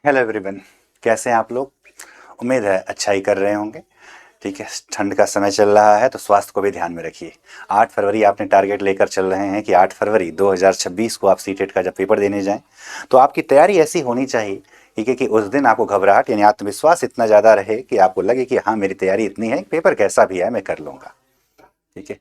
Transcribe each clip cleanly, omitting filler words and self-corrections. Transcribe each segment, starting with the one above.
Hello everyone, कैसे हैं आप लोग। उम्मीद है अच्छा ही कर रहे होंगे। ठीक है, ठंड का समय चल रहा है तो स्वास्थ्य को भी ध्यान में रखिए। 8 फरवरी आपने टारगेट लेकर चल रहे हैं कि 8 फरवरी 2026 को आप सीटेट का जब पेपर देने जाएं तो आपकी तैयारी ऐसी होनी चाहिए, ठीक है, कि उस दिन आपको घबराहट यानी आत्मविश्वास इतना ज़्यादा रहे कि आपको लगे कि हाँ, मेरी तैयारी इतनी है, पेपर कैसा भी है मैं कर लूँगा। ठीक है,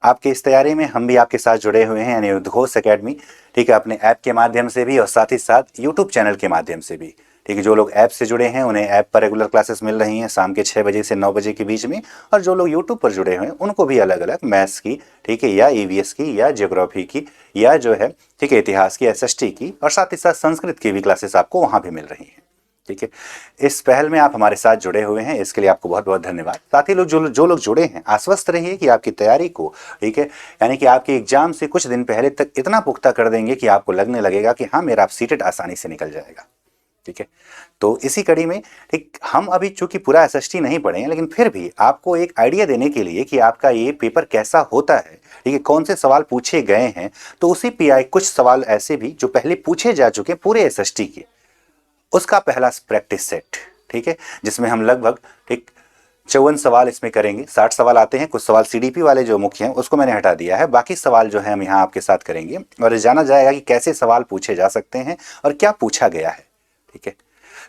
आपकी इस तैयारी में हम भी आपके साथ जुड़े हुए हैं यानी उद्घोष एकेडमी। ठीक है, अपने ऐप के माध्यम से भी और साथ ही साथ यूट्यूब चैनल के माध्यम से भी। ठीक है, जो लोग ऐप से जुड़े हैं उन्हें ऐप पर रेगुलर क्लासेस मिल रही हैं शाम के 6 बजे से 9 बजे के बीच में, और जो लोग यूट्यूब पर जुड़े हुए हैं उनको भी अलग अलग मैथ्स की, ठीक है, या ईवीएस की या ज्योग्राफी की या जो है, ठीक है, इतिहास की, एसएसटी की और साथ ही साथ संस्कृत की भी क्लासेस आपको वहाँ भी मिल रही हैं। ठीक है, इस पहल में आप हमारे साथ जुड़े हुए हैं, इसके लिए आपको बहुत बहुत धन्यवाद। साथ ही लोग जो लोग जुड़े हैं, आश्वस्त रहिए कि आपकी तैयारी को, ठीक है, यानी कि आपके एग्जाम से कुछ दिन पहले तक इतना पुख्ता कर देंगे कि आपको लगने लगेगा कि हाँ, मेरा सीटेट आसानी से निकल जाएगा। ठीक है, तो इसी कड़ी में, ठीक, हम अभी चूंकि पूरा एसएसटी नहीं पढ़े हैं, लेकिन फिर भी आपको एक आइडिया देने के लिए कि आपका ये पेपर कैसा होता है, ठीक है, कौन से सवाल पूछे गए हैं, तो उसी पीआई कुछ सवाल ऐसे भी जो पहले पूछे जा चुके हैं पूरे एसएसटी के, उसका पहला प्रैक्टिस सेट, ठीक है, जिसमें हम लगभग, ठीक, 54 सवाल इसमें करेंगे। 60 सवाल आते हैं, कुछ सवाल सीडीपी वाले जो मुख्य हैं उसको मैंने हटा दिया है, बाकी सवाल जो है हम यहाँ आपके साथ करेंगे और जाना जाएगा कि कैसे सवाल पूछे जा सकते हैं और क्या पूछा गया है। ठीक है,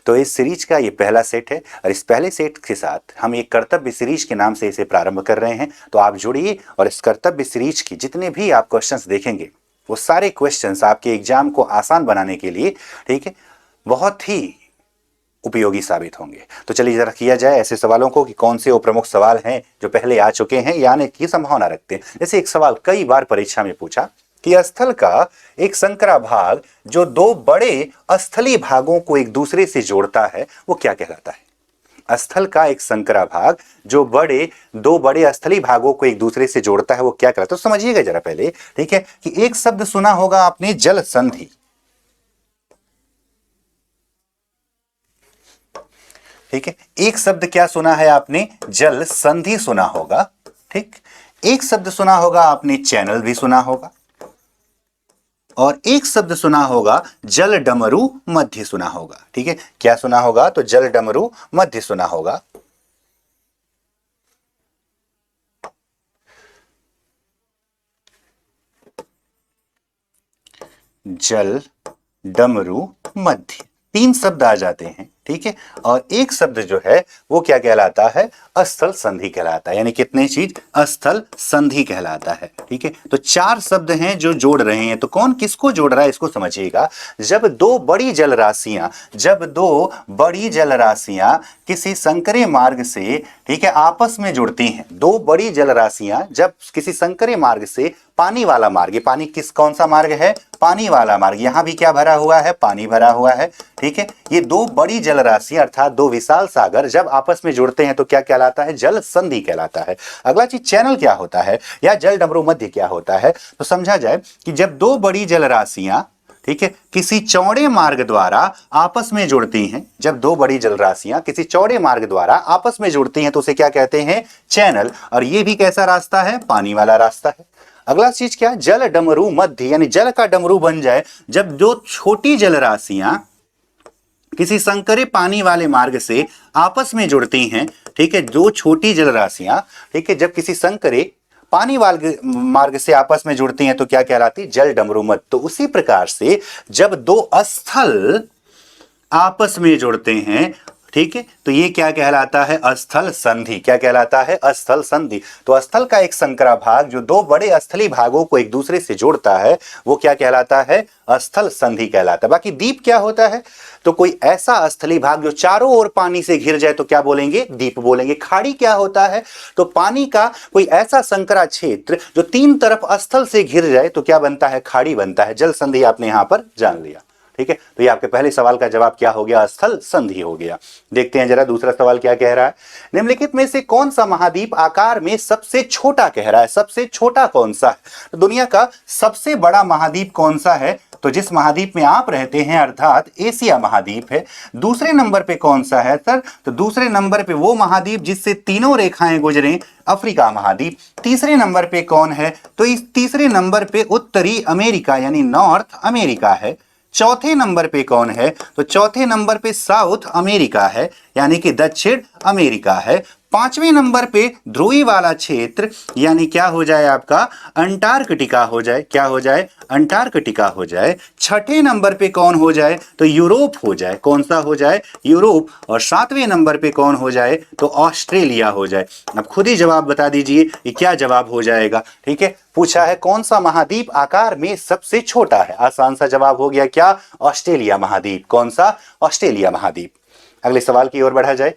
तो इस सीरीज का ये पहला सेट है और इस पहले सेट के साथ हम एक कर्तव्य सीरीज के नाम से इसे प्रारंभ कर रहे हैं। तो आप जुड़िए और इस कर्तव्य सीरीज की जितने भी आप क्वेश्चंस देखेंगे वो सारे क्वेश्चंस आपके एग्जाम को आसान बनाने के लिए, ठीक है, बहुत ही उपयोगी साबित होंगे। तो चलिए जरा किया जाए ऐसे सवालों को कि कौन से वो प्रमुख सवाल हैं जो पहले आ चुके हैं या आने की संभावना रखते हैं। जैसे एक सवाल कई बार परीक्षा में पूछा कि स्थल का एक संकरा भाग जो दो बड़े स्थलीय भागों को एक दूसरे से जोड़ता है वो क्या कहलाता है। स्थल का एक संकरा भाग जो दो बड़े स्थलीय भागों को एक दूसरे से जोड़ता है वो क्या कहलाता है। तो समझिएगा जरा पहले, ठीक है, कि एक शब्द सुना होगा आपने, जल संधि। ठीक है, एक शब्द क्या सुना है आपने, जल संधि सुना होगा। ठीक, एक शब्द सुना होगा आपने, चैनल भी सुना होगा, और एक शब्द सुना होगा जल डमरू मध्य सुना होगा। ठीक है, क्या सुना होगा, तो जल डमरू मध्य सुना होगा। जल डमरू मध्य, तीन शब्द आ जाते हैं। ठीक है, और एक शब्द जो है वो क्या कहलाता है, स्थल संधि कहलाता है। यानी कितने चीज, स्थल संधि कहलाता है। ठीक है, तो चार शब्द हैं जो जोड़ रहे हैं। तो कौन किसको जोड़ रहा है इसको समझिएगा। जब दो बड़ी जल राशियां किसी संकरे मार्ग से, ठीक है, आपस में जुड़ती हैं। दो बड़ी जल राशियां जब किसी संकरे मार्ग से, पानी वाला मार्ग, पानी कौन सा मार्ग है, पानी वाला मार्ग, यहां भी क्या भरा हुआ है, पानी भरा हुआ है। ठीक है, ये दो बड़ी जल राशियां अर्थात दो विशाल सागर जब आपस में जुड़ते हैं तो क्या कहलाता है, जल संधि कहलाता है। अगला चीज चैनल क्या होता है या जल डमरू मध्य क्या होता है। तो समझा जाए कि जब दो बड़ी जल राशियां, ठीक है, किसी चौड़े मार्ग द्वारा आपस में जुड़ती हैं, जब दो बड़ी जल राशियां किसी चौड़े मार्ग द्वारा आपस में जुड़ती हैं तो उसे क्या कहते हैं, चैनल। और ये भी कैसा रास्ता है, पानी वाला रास्ता है। अगला चीज क्या, जल डमरू मध्य, यानी जल का डमरू बन जाए जब दो छोटी जल राशियां किसी संकरे पानी वाले मार्ग से आपस में जुड़ती हैं। ठीक है, दो छोटी जल राशियां, ठीक है, जब किसी संकरे पानी वाले मार्ग से आपस में जुड़ती हैं तो क्या कहलाती, जल डमरू मध्य। तो उसी प्रकार से जब दो स्थल आपस में जुड़ते हैं, ठीक है, तो ये क्या कहलाता है, स्थल संधि। क्या कहलाता है, स्थल संधि। तो स्थल का एक संकरा भाग जो दो बड़े स्थलीय भागों को एक दूसरे से जोड़ता है वो क्या कहलाता है, स्थल संधि कहलाता है। बाकी द्वीप क्या होता है, तो कोई ऐसा स्थलीय भाग जो चारों ओर पानी से घिर जाए तो क्या बोलेंगे, द्वीप बोलेंगे। खाड़ी क्या होता है, तो पानी का कोई ऐसा संकरा क्षेत्र जो तीन तरफ स्थल से घिर जाए तो क्या बनता है, खाड़ी बनता है। जल संधि आपने यहां पर जान लिया। ठीक है, तो ये आपके पहले सवाल का जवाब क्या हो गया, स्थल संधि हो गया। देखते हैं जरा दूसरा सवाल क्या कह रहा है। निम्नलिखित में से कौन सा महाद्वीप आकार में सबसे छोटा कह रहा है, सबसे छोटा कौन सा है। तो दुनिया का सबसे बड़ा महाद्वीप कौन सा है, तो जिस महाद्वीप में आप रहते हैं अर्थात एशिया महाद्वीप है। दूसरे नंबर पे कौन सा है सर, तो दूसरे नंबर पे वो महाद्वीप जिससे तीनों रेखाएं गुजरे, अफ्रीका महाद्वीप। तीसरे नंबर पे कौन है, तो इस तीसरे नंबर पे उत्तरी अमेरिका यानी नॉर्थ अमेरिका है। चौथे नंबर पे कौन है? तो चौथे नंबर पे साउथ अमेरिका है, यानी कि दक्षिण अमेरिका है। पांचवें नंबर पे ध्रुवी वाला क्षेत्र, यानी क्या हो जाए आपका? अंटार्कटिका हो जाए। क्या हो जाए? अंटार्कटिका हो जाए। छठे नंबर पे कौन हो जाए? तो यूरोप हो जाए। कौन सा हो जाए? यूरोप। और सातवें नंबर पे कौन हो जाए? तो ऑस्ट्रेलिया हो जाए। अब खुद ही जवाब बता दीजिए कि क्या जवाब हो जाएगा। ठीक है, पूछा है कौन सा महाद्वीप आकार में सबसे छोटा है। आसान सा जवाब हो गया क्या? ऑस्ट्रेलिया महाद्वीप। कौन सा? ऑस्ट्रेलिया महाद्वीप। अगले सवाल की ओर बढ़ा जाए।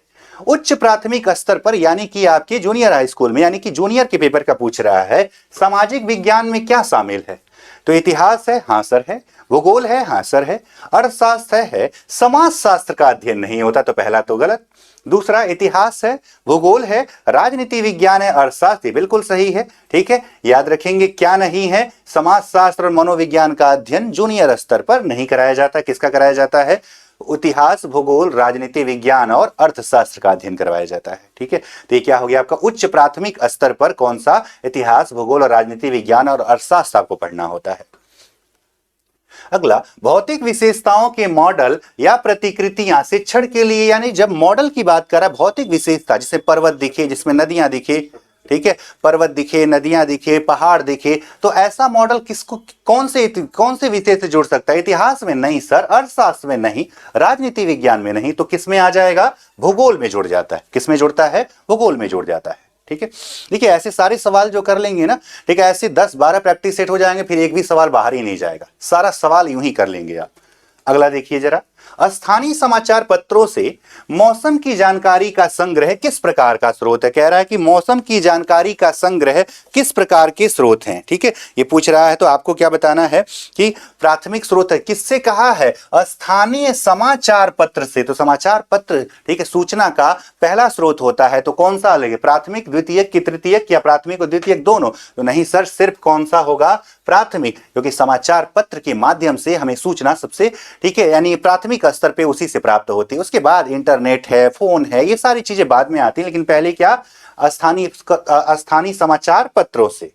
उच्च प्राथमिक स्तर पर, यानी कि आपके जूनियर हाई स्कूल में, यानी कि जूनियर के पेपर का पूछ रहा है, सामाजिक विज्ञान में क्या शामिल है? तो इतिहास है, हाँ सर है। भूगोल है, हाँ सर है। अर्थशास्त्र है। समाज शास्त्र का अध्ययन नहीं होता, तो पहला तो गलत। दूसरा, इतिहास है, भूगोल है, राजनीति विज्ञान है, अर्थशास्त्र, बिल्कुल सही है। ठीक है, याद रखेंगे क्या नहीं है? समाज शास्त्र और मनोविज्ञान का अध्ययन जूनियर स्तर पर नहीं कराया जाता। किसका कराया जाता है? इतिहास, भूगोल, राजनीति विज्ञान और अर्थशास्त्र का अध्ययन करवाया जाता है। ठीक है, तो ये क्या हो गया आपका? उच्च प्राथमिक स्तर पर कौन सा? इतिहास, भूगोल और राजनीति विज्ञान और अर्थशास्त्र आपको पढ़ना होता है। अगला, भौतिक विशेषताओं के मॉडल या प्रतिकृतियां शिक्षण के लिए, यानी जब मॉडल की बात कर रहा है, भौतिक विशेषता, जिसे पर्वत दिखे, जिसमें नदियां दिखे, ठीक है, पर्वत दिखे, नदियां दिखे, पहाड़ दिखे, तो ऐसा मॉडल किसको, कौन से विषय से जुड़ सकता है? इतिहास में नहीं सर, अर्थशास्त्र में नहीं, राजनीति विज्ञान में नहीं, तो किस में आ जाएगा? भूगोल में जुड़ जाता है। किस में जुड़ता है? भूगोल में जुड़ जाता है। ठीक है, देखिए ऐसे सारे सवाल जो कर लेंगे ना, ठीक है, ऐसे 10-12 प्रैक्टिस सेट हो जाएंगे, फिर एक भी सवाल बाहर ही नहीं जाएगा, सारा सवाल यूं ही कर लेंगे आप। अगला देखिए जरा, स्थानीय समाचार पत्रों से मौसम की जानकारी का संग्रह किस प्रकार का स्रोत है? कह रहा है कि मौसम की जानकारी का संग्रह किस प्रकार के स्रोत हैं। ठीक है, ये पूछ रहा है, तो आपको क्या बताना है कि प्राथमिक स्रोत है। किससे कहा है? स्थानीय समाचार पत्र से। तो समाचार पत्र, ठीक है, सूचना का पहला स्रोत होता है, तो कौन सा लेंगे? प्राथमिक, द्वितीयक की तृतीयक, या प्राथमिक और द्वितीयक दोनों? तो नहीं सर, सिर्फ कौन सा होगा? प्राथमिक, क्योंकि समाचार पत्र के माध्यम से हमें सूचना सबसे, ठीक है, यानी प्राथमिक स्तर पे उसी से प्राप्त होती है। उसके बाद इंटरनेट है, फोन है, ये सारी चीजें बाद में आती हैं, लेकिन पहले क्या? स्थानीय समाचार पत्रों से।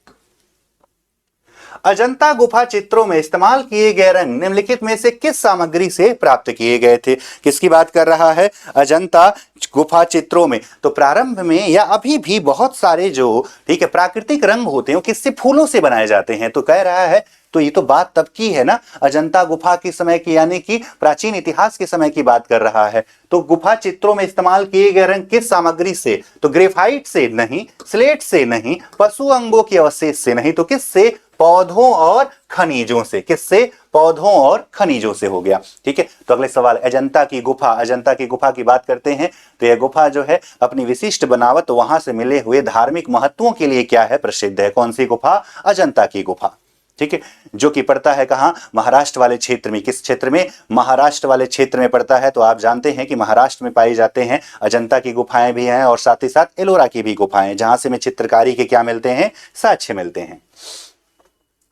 अजंता गुफा चित्रों में इस्तेमाल किए गए रंग निम्नलिखित में से किस सामग्री से प्राप्त किए गए थे? किसकी बात कर रहा है? अजंता गुफा चित्रों में। तो प्रारंभ में या अभी भी बहुत सारे जो, ठीक है, प्राकृतिक रंग होते हैं वो किससे? फूलों से बनाए जाते हैं। तो कह रहा है, तो ये तो बात तब की है ना, अजंता गुफा के समय की, यानी कि प्राचीन इतिहास के समय की बात कर रहा है। तो गुफा चित्रों में इस्तेमाल किए गए रंग किस सामग्री से? तो ग्रेफाइट से नहीं, स्लेट से नहीं, पशु अंगों के अवशेष से नहीं, तो किससे? पौधों और खनिजों से। किससे? पौधों और खनिजों से हो गया। ठीक है, तो अगले सवाल, अजंता की गुफा। अजंता की गुफा की बात करते हैं, तो यह गुफा जो है अपनी विशिष्ट बनावट, वहां से मिले हुए धार्मिक महत्वों के लिए क्या है? प्रसिद्ध है। कौन सी गुफा? अजंता की गुफा। ठीक है, जो कि पड़ता है कहां? महाराष्ट्र वाले क्षेत्र में। किस क्षेत्र में? महाराष्ट्र वाले क्षेत्र में पड़ता है। तो आप जानते हैं कि महाराष्ट्र में पाई जाते हैं अजंता की गुफाएं भी हैं, और साथ ही साथ एलोरा की भी गुफाएं, जहां से में चित्रकारी के क्या मिलते हैं? साक्ष्य मिलते हैं।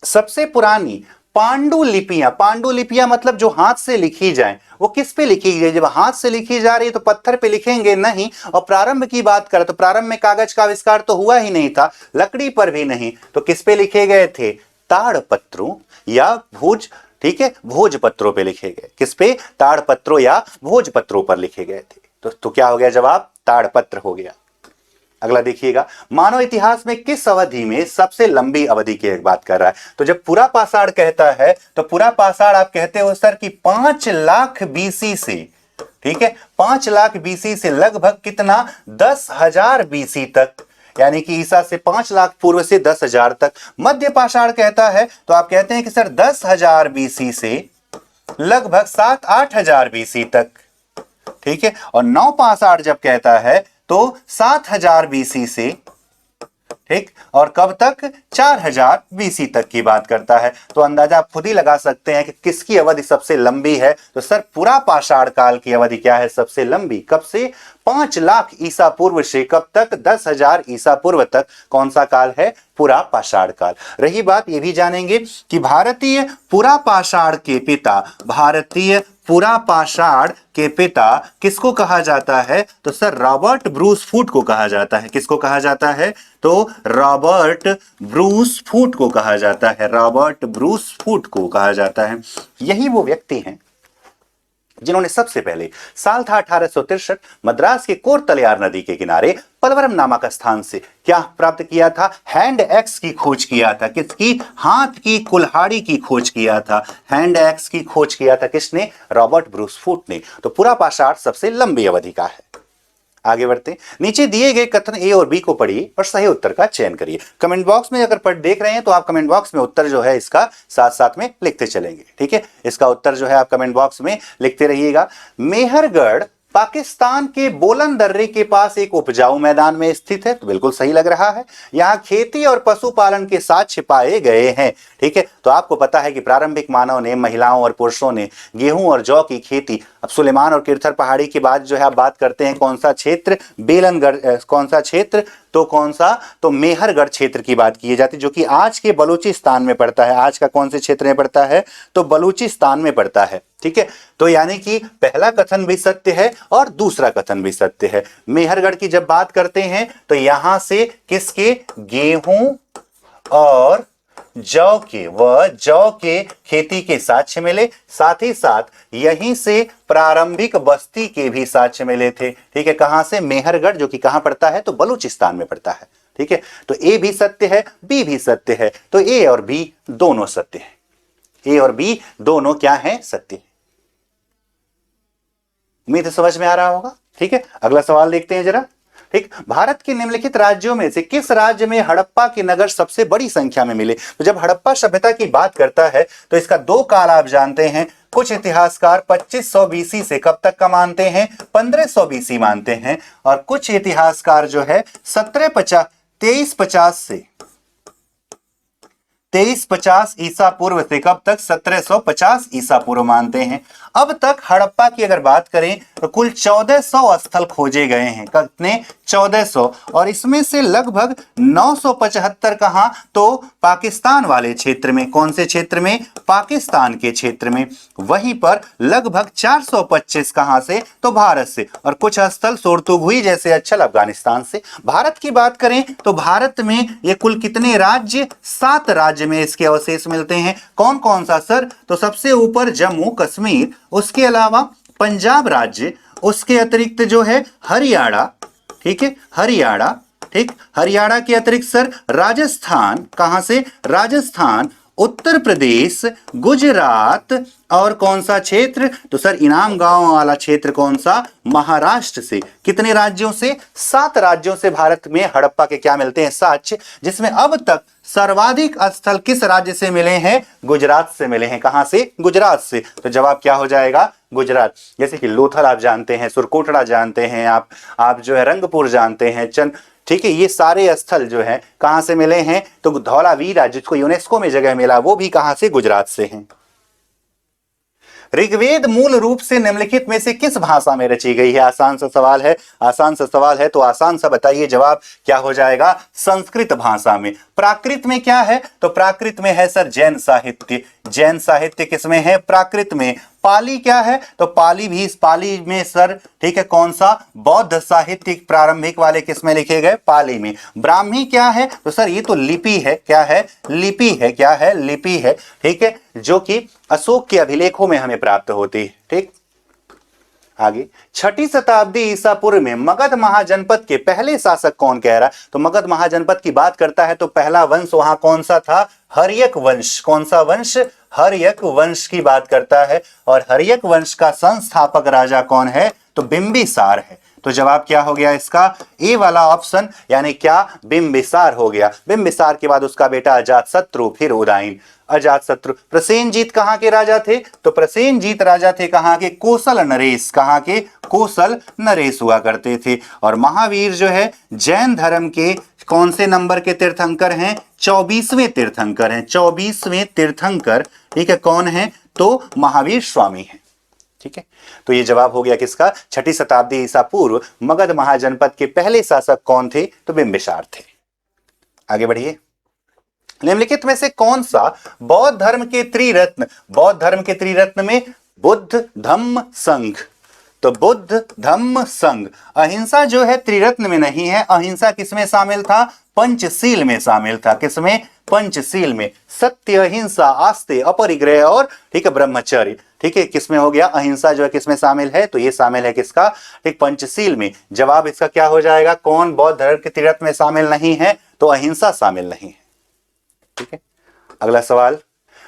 सबसे पुरानी पांडुलिपियां, पांडुलिपियां मतलब जो हाथ से लिखी जाए, वो किस पे लिखी गई? जब हाथ से लिखी जा रही है तो पत्थर पे लिखेंगे नहीं। और प्रारंभ की बात करें तो प्रारंभ में कागज का आविष्कार तो हुआ ही नहीं था, लकड़ी पर भी नहीं, तो किस पे लिखे गए थे? ताड़पत्रों या भोज, ठीक है, भोजपत्रों पे लिखे गए। किस पे? ताड़पत्रों या भोजपत्रों पर लिखे गए थे। तो क्या हो गया जवाब? ताड़पत्र हो गया। अगला देखिएगा, मानव इतिहास में किस अवधि में सबसे लंबी अवधि की एक बात कर रहा है? तो जब पूरा पाषाण कहता है, तो पूरा पाषाण आप कहते हो सर कि 5 लाख बीसी से, ठीक है, 5 लाख बीसी से लगभग कितना? 10,000 बीसी तक, यानी कि ईसा से 5 लाख पूर्व से 10,000 तक। मध्य पाषाण कहता है तो आप कहते हैं कि सर 10,000 बीसी से लगभग 7-8,000 बीसी तक, ठीक है। और नव पाषाण जब कहता है तो 7,000 बीसी से, ठीक, और कब तक? 4,000 बीसी तक की बात करता है। तो अंदाजा आप खुद ही लगा सकते हैं कि किसकी अवधि सबसे लंबी है। तो सर पूरा पाषाण काल की अवधि क्या है सबसे लंबी? कब से? 5 लाख ईसा पूर्व से कब तक? 10,000 ईसा पूर्व तक। कौन सा काल है? पुरा पाषाण काल। रही बात, ये भी जानेंगे कि भारतीय पुरा पाषाण के पिता, भारतीय पुरा पाषाण के पिता किसको कहा जाता है? तो सर रॉबर्ट ब्रूस फूट को कहा जाता है। किसको कहा जाता है? तो रॉबर्ट ब्रूस फूट को कहा जाता है। रॉबर्ट ब्रूस फूट को कहा जाता है। यही वो व्यक्ति हैं जिन्होंने सबसे पहले साल था 1863 मद्रास के कोरतलयार नदी के किनारे पलवरम नामक स्थान से क्या प्राप्त किया था? हैंड एक्स की खोज किया था। किसकी? हाथ की कुल्हाड़ी की खोज किया था। हैंड एक्स की खोज किया था किसने? रॉबर्ट ब्रूस फूट ने। तो पुरा पाषाण सबसे लंबी अवधि का है। आगे बढ़ते, नीचे दिए गए कथन ए और बी को पढ़िए और सही उत्तर का चयन करिए। कमेंट बॉक्स में अगर पढ़ देख रहे हैं तो आप कमेंट बॉक्स में उत्तर जो है इसका साथ साथ में लिखते चलेंगे। ठीक है, इसका उत्तर जो है आप कमेंट बॉक्स में लिखते रहिएगा। मेहरगढ़ पाकिस्तान के बोलन दर्रे के पास एक उपजाऊ मैदान में स्थित है। तो बिल्कुल सही लग रहा है। यहां खेती और पशुपालन के साथ छिपाए गए हैं। ठीक है, तो आपको पता है कि प्रारंभिक मानव ने, महिलाओं और पुरुषों ने गेहूं और जौ की खेती, अब सुलेमान और किरथर पहाड़ी की बात जो है आप बात करते हैं, कौन सा क्षेत्र? बेलनगढ़, कौन सा क्षेत्र? तो कौन सा? तो मेहरगढ़ क्षेत्र की बात की जाती है, जो कि आज के बलूचिस्तान में पड़ता है। आज का कौन से क्षेत्र में पड़ता है? तो बलूचिस्तान में पड़ता है। ठीक है, तो यानी कि पहला कथन भी सत्य है और दूसरा कथन भी सत्य है। मेहरगढ़ की जब बात करते हैं तो यहां से किसके? गेहूं और जौ के खेती के साक्ष्य मिले। साथ ही साथ यहीं से प्रारंभिक बस्ती के भी साक्ष्य मिले थे। ठीक है, कहां से? मेहरगढ़, जो कि कहां पड़ता है? तो बलूचिस्तान में पड़ता है। ठीक है, तो ए भी सत्य है, बी भी सत्य है। तो ए और बी दोनों सत्य है। ए और बी दोनों क्या है? सत्य। उम्मीद है समझ में आ रहा होगा। ठीक है, अगला सवाल देखते हैं जरा। ठीक, भारत के निम्नलिखित राज्यों में से किस राज्य में हड़प्पा के नगर सबसे बड़ी संख्या में मिले? तो जब हड़प्पा सभ्यता की बात करता है तो इसका दो काल आप जानते हैं। कुछ इतिहासकार 2500 बीसी से कब तक का मानते हैं? 1500 बीसी मानते हैं। और कुछ इतिहासकार जो है 2350 से 2350 ईसा पूर्व से कब तक? 1750 ईसा पूर्व मानते हैं। अब तक हड़प्पा की अगर बात करें तो कुल 1400 स्थल खोजे गए हैं। कितने? 1400। और इसमें से लगभग 975 कहां? तो पाकिस्तान वाले क्षेत्र में। कौन से क्षेत्र में? पाकिस्तान के क्षेत्र में। वहीं पर लगभग 425 कहां से? तो भारत से। और कुछ स्थल सोरतुगुई जैसे अच्छल अफगानिस्तान से। भारत की बात करें तो भारत में ये कुल कितने राज्य? 7 राज्य में इसके अवशेष मिलते हैं। कौन कौन सा सर? तो सबसे ऊपर जम्मू कश्मीर, उसके अलावा पंजाब राज्य, उसके अतिरिक्त जो है हरियाणा। ठीक है, हरियाणा। ठीक, हरियाणा के अतिरिक्त सर राजस्थान। कहां से? राजस्थान, उत्तर प्रदेश, गुजरात और कौन सा क्षेत्र? तो सर इनाम गांव वाला क्षेत्र कौन सा? महाराष्ट्र से। कितने राज्यों से? 7 राज्यों से भारत में हड़प्पा के क्या मिलते हैं? साक्ष्य, जिसमें अब तक सर्वाधिक स्थल किस राज्य से मिले हैं? गुजरात से मिले हैं। कहां से? गुजरात से। तो जवाब क्या हो जाएगा? गुजरात। जैसे कि लोथल आप जानते हैं, सुरकोटड़ा जानते हैं, आप जो है रंगपुर जानते हैं, ठीक है, ये सारे स्थल जो है कहां से मिले हैं? तो धौलावीरा, जिसको यूनेस्को में जगह मिला, वो भी कहां से? गुजरात से हैं। ऋग्वेद मूल रूप से निम्नलिखित में से किस भाषा में रची गई है? आसान सा सवाल है। आसान सा सवाल है तो आसान सा बताइए। जवाब क्या हो जाएगा? संस्कृत भाषा में। प्राकृत में क्या है? तो प्राकृत में है सर जैन साहित्य। जैन साहित्य किसमें है? प्राकृत में। पाली क्या है? तो पाली भी, इस पाली में सर, ठीक है, कौन सा? बौद्ध साहित्य प्रारंभिक वाले किसमें लिखे गए? पाली में। ब्राह्मी क्या है? तो सर ये तो लिपि है। क्या है? लिपि है। क्या है? लिपि है। ठीक है, जो कि अशोक के अभिलेखों में हमें प्राप्त होती है। ठीक, आगे 6ठी शताब्दी ईसा पूर्व में मगध महाजनपद के पहले शासक कौन कह रहा है? तो मगध महाजनपद की बात करता है तो पहला वंश वहां कौन सा था? हर्यक वंश। कौन सा वंश? हर्यक वंश की बात करता है। और हर्यक वंश का संस्थापक राजा कौन है? तो बिंबिसार है। तो जवाब क्या हो गया इसका? ए वाला ऑप्शन, यानी क्या? बिंबिसार हो गया। बिंबिसार के बाद उसका बेटा अजातशत्रु, फिर उदयन। अजातशत्रु। प्रसेनजीत कहां के राजा थे? तो प्रसेनजीत राजा थे कहां के? कोसल नरेश। कहां के? कोसल नरेश हुआ करते थे। और महावीर जो है जैन धर्म के कौन से नंबर के तीर्थंकर हैं? 24वें तीर्थंकर हैं। 24वें तीर्थंकर, ठीक है, कौन है? तो महावीर स्वामी है। ठीक है, तो ये जवाब हो गया किसका? 6ठी शताब्दी ईसा पूर्व मगध महाजनपद के पहले शासक कौन थे? तो बिंबिसार थे। आगे बढ़िए। निम्नलिखित में से कौन सा बौद्ध धर्म के त्रिरत्न, बौद्ध धर्म के त्रिरत्न में बुद्ध धम्म संघ, तो बुद्ध धम्म संघ, अहिंसा जो है त्रिरत्न में नहीं है, अहिंसा किसमें शामिल था, पंचशील में शामिल था, किसमें, पंचशील में, सत्य अहिंसा आस्ते अपरिग्रह और ठीक है ब्रह्मचर्य, ठीक है किसमें हो गया, अहिंसा जो है किसमें शामिल है, तो ये शामिल है किसका, ठीक पंचशील में। जवाब इसका क्या हो जाएगा, कौन बौद्ध धर्म के त्रिरत्न में शामिल नहीं है, तो अहिंसा शामिल नहीं है। ठीक है, अगला सवाल,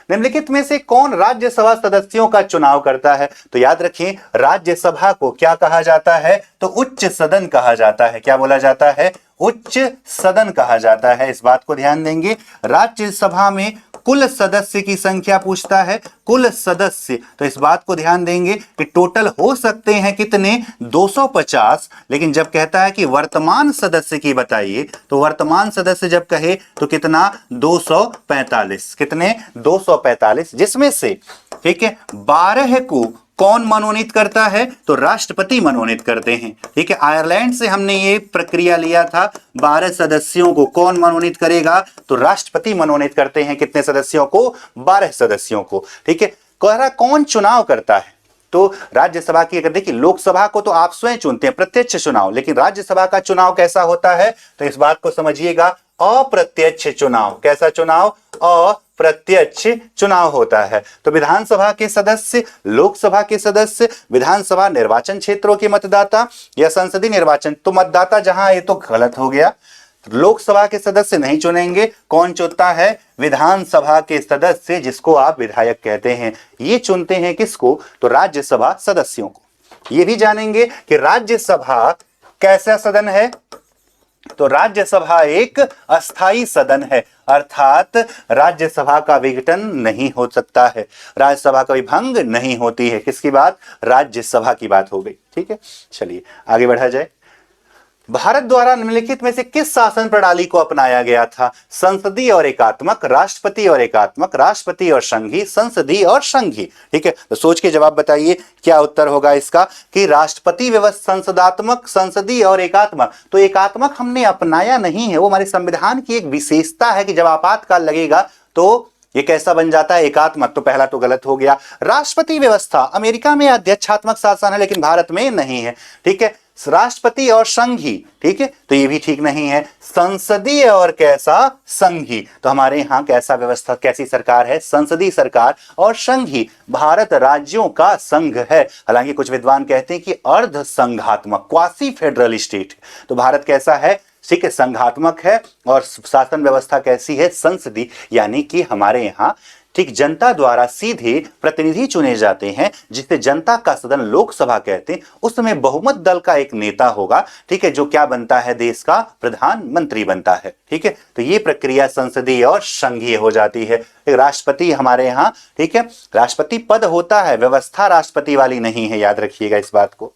निम्नलिखित में से कौन राज्यसभा सदस्यों का चुनाव करता है, तो याद रखिए राज्यसभा को क्या कहा जाता है, तो उच्च सदन कहा जाता है, क्या बोला जाता है, उच्च सदन कहा जाता है, इस बात को ध्यान देंगे। राज्यसभा में कुल सदस्य की संख्या पूछता है, कुल सदस्य, तो इस बात को ध्यान देंगे कि टोटल हो सकते हैं कितने, 250, लेकिन जब कहता है कि वर्तमान सदस्य की बताइए, तो वर्तमान सदस्य जब कहे तो कितना, 245, कितने, 245, जिसमें से ठीक है 12 को कौन मनोनीत करता है, तो राष्ट्रपति मनोनीत करते हैं। ठीक है, आयरलैंड से हमने ये प्रक्रिया लिया था, 12 सदस्यों को कौन मनोनीत करेगा, तो राष्ट्रपति मनोनीत करते हैं, कितने सदस्यों को, 12 सदस्यों को। ठीक है, कह रहा कौन चुनाव करता है, तो राज्यसभा की अगर देखिए, लोकसभा को तो आप स्वयं चुनते हैं प्रत्यक्ष चुनाव, लेकिन राज्यसभा का चुनाव कैसा होता है, तो इस बात को समझिएगा, अप्रत्यक्ष चुनाव, कैसा चुनाव, अप्रत्यक्ष चुनाव होता है। तो विधानसभा के सदस्य, लोकसभा के सदस्य, विधानसभा निर्वाचन क्षेत्रों के मतदाता या संसदीय निर्वाचन, तो मतदाता जहां, ये तो गलत हो गया, लोकसभा के सदस्य नहीं चुनेंगे, कौन चुनता है, विधानसभा के सदस्य, जिसको आप विधायक कहते हैं, ये चुनते हैं किसको, तो राज्यसभा सदस्यों को। ये भी जानेंगे कि राज्यसभा कैसा सदन है, तो राज्यसभा एक अस्थाई सदन है, अर्थात राज्यसभा का विघटन नहीं हो सकता है, राज्यसभा का भंग नहीं होती है, किसकी बात, राज्यसभा की बात हो गई। ठीक है, चलिए आगे बढ़ा जाए। भारत द्वारा निम्नलिखित में से किस शासन प्रणाली को अपनाया गया था, संसदीय और एकात्मक, राष्ट्रपति और एकात्मक, राष्ट्रपति और संघी, संसदीय और संघी। ठीक है, तो सोच के जवाब बताइए क्या उत्तर होगा इसका, कि राष्ट्रपति व्यवस्था, संसदात्मक, संसदीय और एकात्मक। तो एकात्मक हमने अपनाया नहीं है, वो हमारे संविधान की एक विशेषता है कि जब आपातकाल लगेगा तो ये कैसा बन जाता है, एकात्मक, तो पहला तो गलत हो गया। राष्ट्रपति व्यवस्था अमेरिका में अध्यक्षात्मक शासन है, लेकिन भारत में नहीं है। ठीक है, राष्ट्रपति और संघी, ठीक है, तो ये भी ठीक नहीं है। संसदीय और कैसा, संघी, तो हमारे यहाँ कैसा व्यवस्था, कैसी सरकार है, संसदीय सरकार और संघी, भारत राज्यों का संघ है। हालांकि कुछ विद्वान कहते हैं कि अर्ध संघात्मक, क्वासी फेडरल स्टेट, तो भारत कैसा है, ठीक है, संघात्मक है, और शासन व्यवस्था कैसी है, संसदीय, यानी कि हमारे यहाँ ठीक जनता द्वारा सीधे प्रतिनिधि चुने जाते हैं, जिसे जनता का सदन लोकसभा कहते हैं। उसमें बहुमत दल का एक नेता होगा, ठीक है, जो क्या बनता है, देश का प्रधानमंत्री बनता है। ठीक है, तो ये प्रक्रिया संसदीय और संघीय हो जाती है। राष्ट्रपति हमारे यहाँ, ठीक है, राष्ट्रपति पद होता है, व्यवस्था राष्ट्रपति वाली नहीं है, याद रखिएगा इस बात को।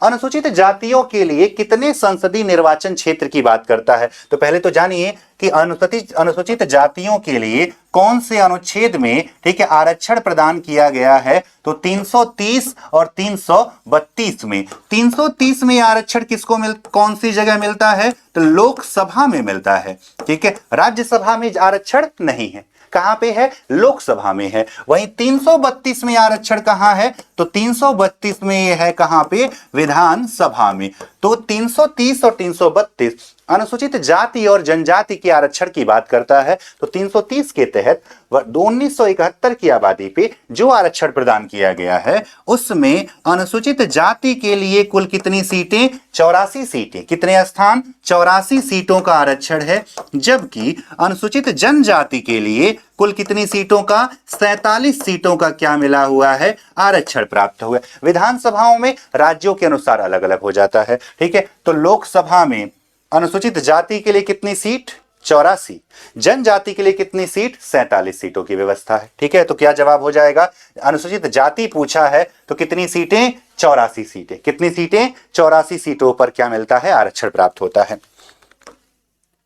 अनुसूचित जातियों के लिए कितने संसदीय निर्वाचन क्षेत्र की बात करता है, तो पहले तो जानिए कि अनुसूचित जातियों के लिए कौन से अनुच्छेद में, ठीक है, आरक्षण प्रदान किया गया है, तो 330 और 332 में। 330 में आरक्षण किसको कौन सी जगह मिलता है, तो लोकसभा में मिलता है। ठीक है, राज्यसभा में आरक्षण नहीं है, कहां पे है, लोकसभा में है। वहीं 332 में आरक्षण कहां है, तो 332 में यह है कहां पे, विधानसभा में। तो 330 और 332 अनुसूचित जाति और जनजाति के आरक्षण की बात करता है। तो 330 के तहत 1971 की आबादी पे जो आरक्षण प्रदान किया गया है, उसमें अनुसूचित जाति के लिए कुल कितनी सीटें, 84 सीटें, कितने स्थान, 84 सीटों का आरक्षण है। जबकि अनुसूचित जनजाति के लिए कुल कितनी सीटों का, 47 सीटों का क्या मिला हुआ है, आरक्षण प्राप्त हुआ। विधानसभाओं में राज्यों के अनुसार अलग अलग हो जाता है। ठीक है, तो लोकसभा में अनुसूचित जाति के लिए कितनी सीट, 84, जनजाति के लिए कितनी सीट, 47 सीटों की व्यवस्था है। ठीक है, तो क्या जवाब हो जाएगा, अनुसूचित जाति पूछा है तो कितनी सीटें, 84 सीटें, कितनी सीटें, 84 सीटों पर क्या मिलता है, आरक्षण प्राप्त होता है।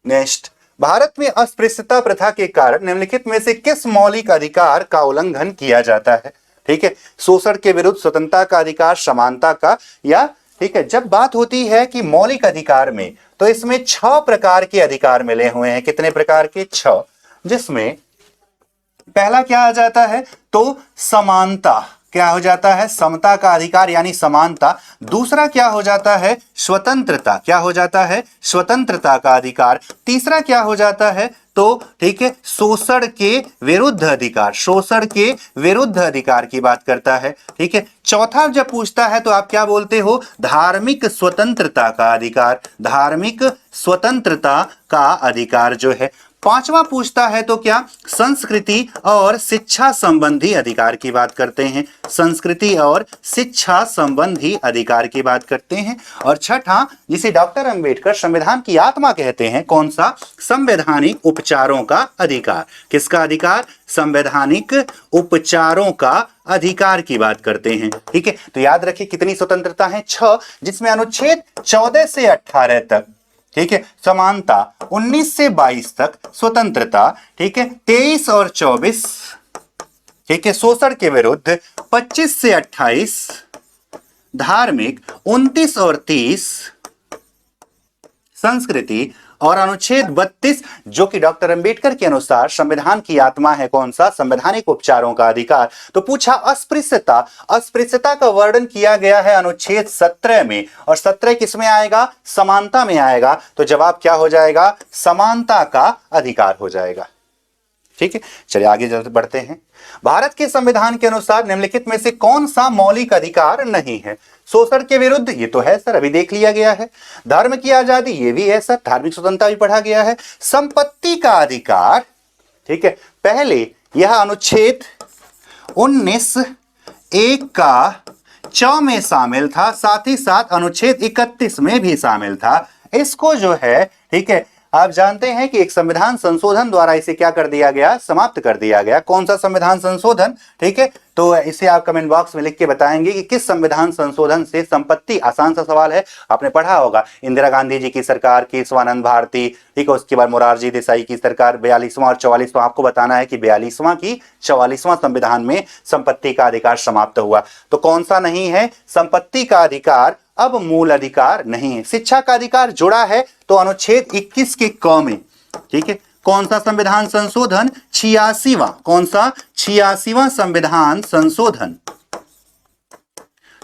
नेक्स्ट, भारत में अस्पृश्यता प्रथा के कारण निम्नलिखित में से किस मौलिक अधिकार का उल्लंघन किया जाता है। ठीक है, शोषण के विरुद्ध, स्वतंत्रता का अधिकार, समानता का, या ठीक है, जब बात होती है कि मौलिक अधिकार में, तो इसमें 6 प्रकार के अधिकार मिले हुए हैं। कितने प्रकार के, 6। जिसमें पहला क्या आ जाता है तो समानता, क्या हो जाता है समता का अधिकार यानी समानता। दूसरा क्या हो जाता है स्वतंत्रता, क्या हो जाता है स्वतंत्रता का अधिकार। तीसरा क्या हो जाता है तो ठीक है शोषण के विरुद्ध अधिकार, शोषण के विरुद्ध अधिकार की बात करता है। ठीक है, चौथा जब पूछता है तो आप क्या बोलते हो धार्मिक स्वतंत्रता का अधिकार, धार्मिक स्वतंत्रता का अधिकार जो है। पांचवा पूछता है तो क्या संस्कृति और शिक्षा संबंधी अधिकार की बात करते हैं, संस्कृति और शिक्षा संबंधी अधिकार की बात करते हैं। और छठा जिसे डॉक्टर अंबेडकर संविधान की आत्मा कहते हैं, कौन सा संवैधानिक उपचारों का अधिकार, किसका अधिकार संवैधानिक उपचारों का अधिकार की बात करते हैं। ठीक है, तो याद रखिए कितनी स्वतंत्रता है 6, जिसमें अनुच्छेद 14 से 18 तक ठीक है समानता, 19 से 22 तक स्वतंत्रता, ठीक है 23 और 24 ठीक है शोषण के विरुद्ध, 25 से 28 धार्मिक, 29 और 30 संस्कृति और अनुच्छेद 32 जो कि डॉक्टर अंबेडकर के अनुसार संविधान की आत्मा है, कौन सा संवैधानिक उपचारों का अधिकार। तो पूछा अस्पृश्यता, अस्पृश्यता का वर्णन किया गया है अनुच्छेद 17 में, और 17 किसमें आएगा समानता में आएगा। तो जवाब क्या हो जाएगा समानता का अधिकार हो जाएगा। ठीक है, चलिए आगे बढ़ते हैं। भारत के संविधान के अनुसार निम्नलिखित में से कौन सा मौलिक अधिकार नहीं है। शोषण के विरुद्ध ये तो है सर, अभी देख लिया गया है। धर्म की आजादी ये भी है सर, धार्मिक स्वतंत्रता भी पढ़ा गया है। संपत्ति का अधिकार, ठीक है पहले यह अनुच्छेद 19(1) का 4 में शामिल था, साथ ही साथ अनुच्छेद 31 में भी शामिल था। इसको जो है ठीक है आप जानते हैं कि एक संविधान संशोधन द्वारा इसे क्या कर दिया गया, समाप्त कर दिया गया। कौन सा संविधान संशोधन, ठीक है तो इसे आप कमेंट बॉक्स में लिख के बताएंगे कि किस संविधान संशोधन से संपत्ति, आसान सा सवाल है, आपने पढ़ा होगा इंदिरा गांधी जी की सरकार की, स्वानंद भारती, ठीक है उसके बाद मोरारजी देसाई की सरकार, 42वां और 44वां। आपको बताना है कि 42वां की 44वां संविधान में संपत्ति का अधिकार समाप्त हुआ। तो कौन सा नहीं है संपत्ति का अधिकार, अब मूल अधिकार नहीं है। शिक्षा का अधिकार जुड़ा है तो अनुच्छेद 21 के क में, ठीक है कौन सा संविधान संशोधन 86वां, कौन सा 86वां संविधान संशोधन,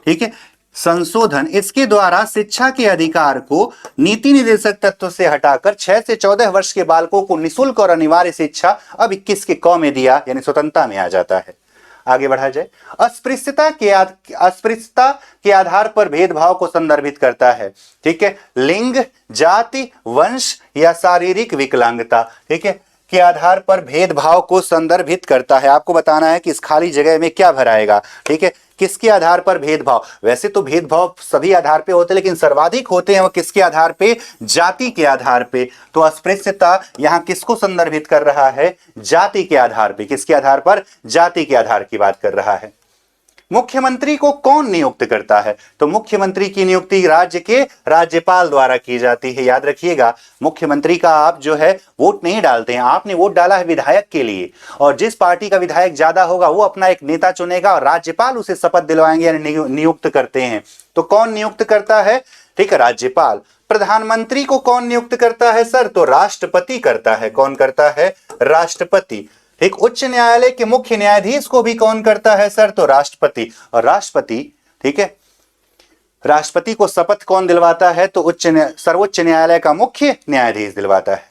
ठीक है संशोधन, इसके द्वारा शिक्षा के अधिकार को नीति निर्देशक तत्व से हटाकर 6 से 14 वर्ष के बालकों को निःशुल्क और अनिवार्य शिक्षा अब 21 के क में दिया, यानी स्वतंत्रता में आ जाता है। आगे बढ़ा जाए। अस्पृश्यता के आधार पर भेदभाव को संदर्भित करता है, ठीक है लिंग, जाति, वंश या शारीरिक विकलांगता, ठीक है के आधार पर भेदभाव को संदर्भित करता है। आपको बताना है कि इस खाली जगह में क्या भराएगा, ठीक है किसके आधार पर भेदभाव। वैसे तो भेदभाव सभी आधार पे होते हैं, लेकिन सर्वाधिक होते हैं वो किसके आधार पे, जाति के आधार पे। तो अस्पृश्यता यहां किसको संदर्भित कर रहा है, जाति के आधार पे, किसके आधार पर, जाति के आधार की बात कर रहा है। मुख्यमंत्री को कौन नियुक्त करता है, तो मुख्यमंत्री की नियुक्ति राज्य के राज्यपाल द्वारा की जाती है। याद रखिएगा मुख्यमंत्री का आप जो है वोट नहीं डालते हैं, आपने वोट डाला है विधायक के लिए, और जिस पार्टी का विधायक ज्यादा होगा वो अपना एक नेता चुनेगा और राज्यपाल उसे शपथ दिलवाएंगे यानी नियुक्त करते हैं। तो कौन नियुक्त करता है, ठीक है राज्यपाल। प्रधानमंत्री को कौन नियुक्त करता है सर, तो राष्ट्रपति करता है। कौन करता है, राष्ट्रपति। ठीक, उच्च न्यायालय के मुख्य न्यायाधीश को भी कौन करता है सर, तो राष्ट्रपति। और राष्ट्रपति, ठीक है राष्ट्रपति को शपथ कौन दिलवाता है, तो सर्वोच्च न्यायालय का मुख्य न्यायाधीश दिलवाता है।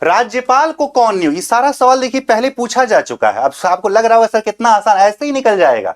राज्यपाल को कौन नियुक्त, ये सारा सवाल देखिए पहले पूछा जा चुका है। अब आपको लग रहा होगा सर कितना आसान, ऐसे ही निकल जाएगा,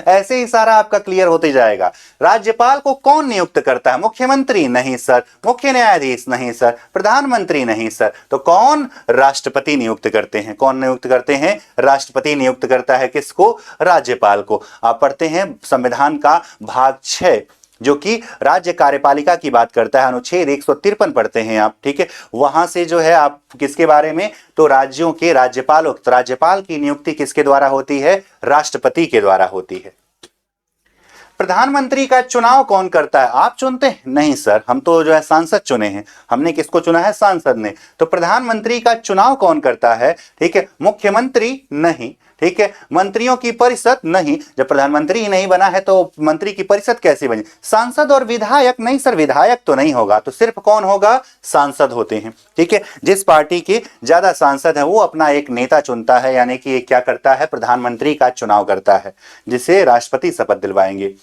ऐसे ही सारा आपका क्लियर होते जाएगा। राज्यपाल को कौन नियुक्त करता है, मुख्यमंत्री नहीं सर, मुख्य न्यायाधीश नहीं सर, प्रधानमंत्री नहीं सर, तो कौन, राष्ट्रपति नियुक्त करते हैं। कौन नियुक्त करते हैं, राष्ट्रपति नियुक्त करता है किसको, राज्यपाल को। आप पढ़ते हैं संविधान का भाग 6 जो कि राज्य कार्यपालिका की बात करता है, अनुच्छेद 153 पढ़ते हैं आप, ठीक है वहां से जो है आप किसके बारे में, तो राज्यों के राज्यपाल, राज्यपाल की नियुक्ति किसके द्वारा होती है, राष्ट्रपति के द्वारा होती है। प्रधानमंत्री का चुनाव कौन करता है, आप चुनते हैं, नहीं सर हम तो जो है सांसद चुने हैं। हमने किसको चुना है, सांसद ने। तो प्रधानमंत्री का चुनाव कौन करता है, ठीक है मुख्यमंत्री नहीं, ठीक है। मंत्रियों की परिषद नहीं, जब प्रधानमंत्री ही नहीं बना है तो मंत्री की परिषद कैसे बनी? सांसद और विधायक नहीं सर, विधायक तो नहीं होगा, तो सिर्फ कौन होगा? सांसद होते हैं, ठीक है। जिस पार्टी के ज्यादा सांसद है वो अपना एक नेता चुनता है, यानी कि ये क्या करता है? प्रधानमंत्री का चुनाव करता है, जिसे राष्ट्रपति शपथ दिलवाएंगे।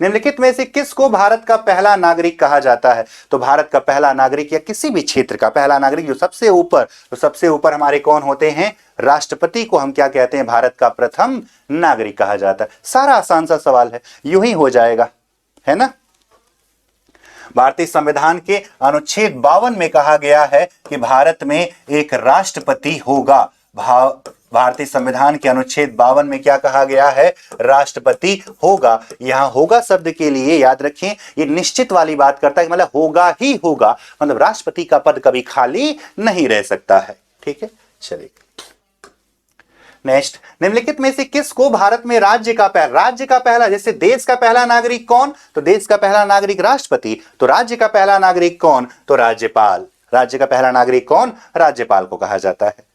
निम्नलिखित में से किसको भारत का पहला नागरिक कहा जाता है? तो भारत का पहला नागरिक या किसी भी क्षेत्र का पहला नागरिक जो सबसे ऊपर, तो सबसे ऊपर हमारे कौन होते हैं? राष्ट्रपति को हम क्या कहते हैं? भारत का प्रथम नागरिक कहा जाता है। सारा आसान सा सवाल है, यूं ही हो जाएगा, है ना। भारतीय संविधान के अनुच्छेद 52 में कहा गया है कि भारत में एक राष्ट्रपति होगा। भारतीय संविधान के अनुच्छेद 52 में क्या कहा गया है? राष्ट्रपति होगा। यहां होगा शब्द के लिए याद रखें, ये निश्चित वाली बात करता है, मतलब होगा ही होगा, मतलब राष्ट्रपति का पद कभी खाली नहीं रह सकता है, ठीक है। चलिए नेक्स्ट, निम्नलिखित में से किसको भारत में राज्य का पहला, जैसे देश का पहला नागरिक कौन? तो देश का पहला नागरिक राष्ट्रपति, तो राज्य का पहला नागरिक कौन? तो राज्यपाल। राज्य का पहला नागरिक कौन? राज्यपाल को कहा जाता है।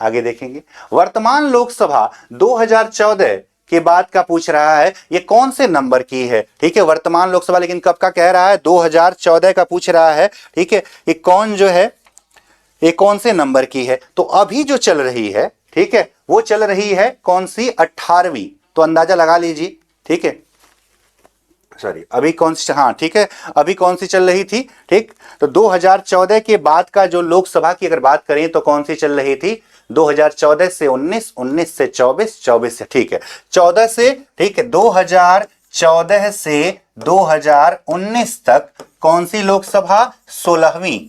आगे देखेंगे, वर्तमान लोकसभा 2014 के बाद का पूछ रहा है, ये कौन से नंबर की है? ठीक है, वर्तमान लोकसभा, लेकिन कब का कह रहा है? 2014 का पूछ रहा है, ठीक है। ये कौन जो है, ये कौन से नंबर की है? तो अभी जो चल रही है, ठीक है, वो चल रही है कौन सी? 18वीं। तो अंदाजा लगा लीजिए, ठीक है। सॉरी, अभी कौन सी? हाँ ठीक है, अभी कौन सी चल रही थी? ठीक, तो 2014 के बाद का जो लोकसभा की अगर बात करें तो कौन सी चल रही थी? 2014 से 19, 19 से 24, 24 से, ठीक है, 14 से, ठीक है, 2014 से 2019 तक कौन सी लोकसभा? 16वीं,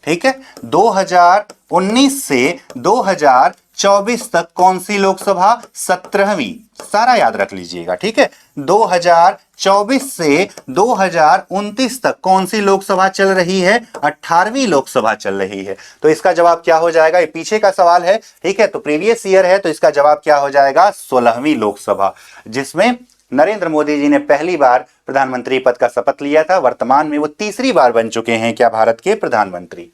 ठीक है। 2019 से 2024 तक कौन सी लोकसभा? 17वीं। सारा याद रख लीजिएगा, ठीक है। 2024 से 2029 तक कौन सी लोकसभा चल रही है? 18वीं लोकसभा चल रही है। तो इसका जवाब क्या हो जाएगा? ये पीछे का सवाल है, ठीक है, तो प्रीवियस ईयर है, तो इसका जवाब क्या हो जाएगा? 16वीं लोकसभा, जिसमें नरेंद्र मोदी जी ने पहली बार प्रधानमंत्री पद का शपथ लिया था। वर्तमान में वो तीसरी बार बन चुके हैं क्या? भारत के प्रधानमंत्री।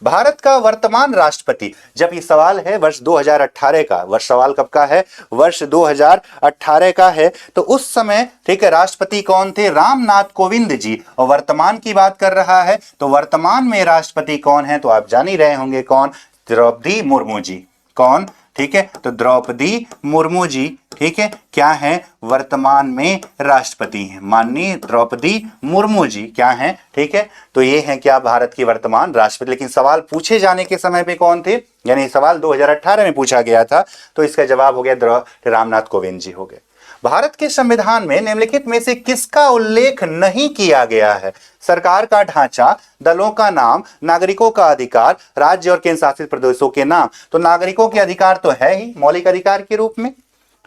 भारत का वर्तमान राष्ट्रपति, जब ये सवाल है वर्ष 2018 का, वर्ष सवाल कब का है? वर्ष 2018 का है। तो उस समय, ठीक है, राष्ट्रपति कौन थे? रामनाथ कोविंद जी। और वर्तमान की बात कर रहा है, तो वर्तमान में राष्ट्रपति कौन है? तो आप जान ही रहे होंगे कौन? द्रौपदी मुर्मू जी। कौन? ठीक है, तो द्रौपदी मुर्मू जी, ठीक है, क्या है? वर्तमान में राष्ट्रपति हैं। माननीय द्रौपदी मुर्मू जी क्या हैं? ठीक है, तो ये हैं क्या? भारत की वर्तमान राष्ट्रपति। लेकिन सवाल पूछे जाने के समय पे कौन थे? यानी सवाल 2018 में पूछा गया था, तो इसका जवाब हो गया रामनाथ कोविंद जी हो गए। भारत के संविधान में निम्नलिखित में से किसका उल्लेख नहीं किया गया है? सरकार का ढांचा, दलों का नाम, नागरिकों का अधिकार, राज्य और केंद्र शासित प्रदेशों के नाम। तो नागरिकों के अधिकार तो है ही मौलिक अधिकार के रूप में,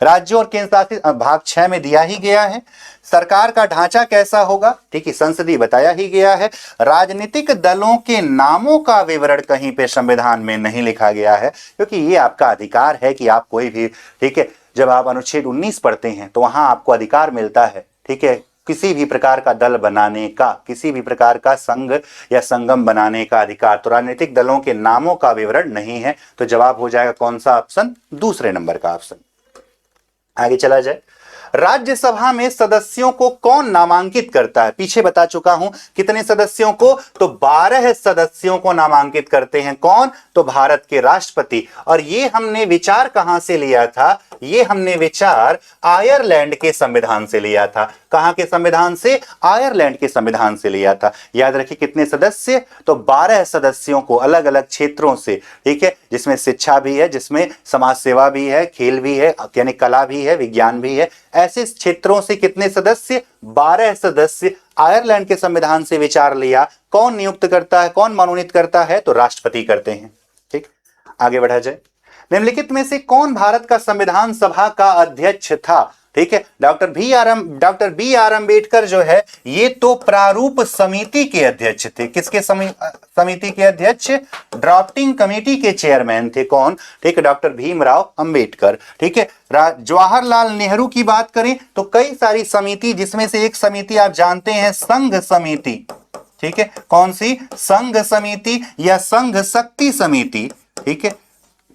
राज्यों और केंद्र शासित भाग 6 में दिया ही गया है। सरकार का ढांचा कैसा होगा? ठीक है, संसदीय बताया ही गया है। राजनीतिक दलों के नामों का विवरण कहीं पे संविधान में नहीं लिखा गया है, क्योंकि ये आपका अधिकार है कि आप कोई भी, ठीक है, जब आप अनुच्छेद 19 पढ़ते हैं तो वहां आपको अधिकार मिलता है, ठीक है, किसी भी प्रकार का दल बनाने का, किसी भी प्रकार का संघ या संगम बनाने का अधिकार। तो राजनीतिक दलों के नामों का विवरण नहीं है, तो जवाब हो जाएगा कौन सा ऑप्शन? दूसरे नंबर का ऑप्शन। आगे चला जाए, राज्यसभा में सदस्यों को कौन नामांकित करता है? पीछे बता चुका हूं कितने सदस्यों को, तो 12 सदस्यों को नामांकित करते हैं। कौन? तो भारत के राष्ट्रपति। और ये हमने विचार कहां से लिया था? ये हमने विचार आयरलैंड के संविधान से लिया था। कहां के संविधान से? आयरलैंड के संविधान से लिया था। याद रखिए कितने सदस्य, तो 12 सदस्यों को अलग अलग क्षेत्रों से, ठीक है, जिसमें शिक्षा भी है, जिसमें समाज सेवा भी है, खेल भी है, यानी कला भी है, विज्ञान भी है, ऐसे क्षेत्रों से कितने सदस्य? 12 सदस्य। आयरलैंड के संविधान से विचार लिया। कौन नियुक्त करता है, कौन मनोनीत करता है? तो राष्ट्रपति करते हैं। ठीक, आगे बढ़ा जाए, निम्नलिखित में से कौन भारत का संविधान सभा का अध्यक्ष था? ठीक है, डॉक्टर बी आर अम्बेडकर जो है, ये तो प्रारूप समिति के अध्यक्ष थे। किसके समिति के अध्यक्ष? ड्राफ्टिंग कमेटी के चेयरमैन थे। कौन? ठीक है, डॉक्टर भीमराव अंबेडकर। ठीक है, जवाहरलाल नेहरू की बात करें तो कई सारी समिति, जिसमें से एक समिति आप जानते हैं संघ समिति। ठीक है, कौन सी? संघ समिति या संघ शक्ति समिति। ठीक है,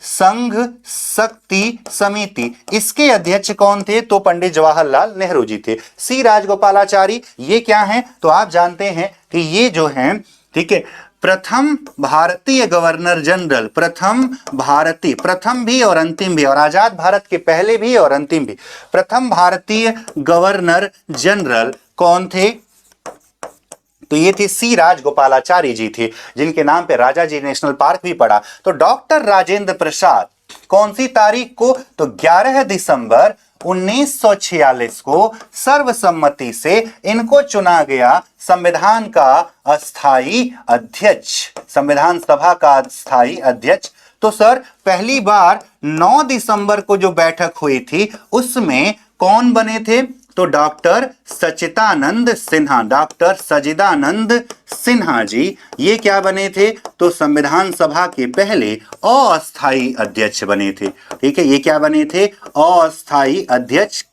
संघ शक्ति समिति, इसके अध्यक्ष कौन थे? तो पंडित जवाहरलाल नेहरू जी थे। सी राजगोपालाचारी, ये क्या हैं? तो आप जानते हैं कि ये जो हैं, ठीक है, प्रथम भारतीय गवर्नर जनरल, प्रथम भारतीय, प्रथम भी और अंतिम भी, और आजाद भारत के पहले भी और अंतिम भी, प्रथम भारतीय गवर्नर जनरल कौन थे? तो ये थे सी राजगोपालाचारी जी थे, जिनके नाम पे राजाजी नेशनल पार्क भी पड़ा। तो डॉक्टर राजेंद्र प्रसाद कौन सी तारीख को? तो 11 दिसंबर 1946 को सर्वसम्मति से इनको चुना गया संविधान का अस्थाई अध्यक्ष, संविधान सभा का अस्थाई अध्यक्ष। तो सर पहली बार 9 दिसंबर को जो बैठक हुई थी उसमें कौन बने थे? तो डॉक्टर सच्चिदानंद सिन्हा, डॉक्टर सच्चिदानंद सिन्हा जी, ये क्या बने थे? तो संविधान सभा के पहले अस्थाई अध्यक्ष बने थे। ठीक है, ये क्या बने थे? अस्थाई अध्यक्ष।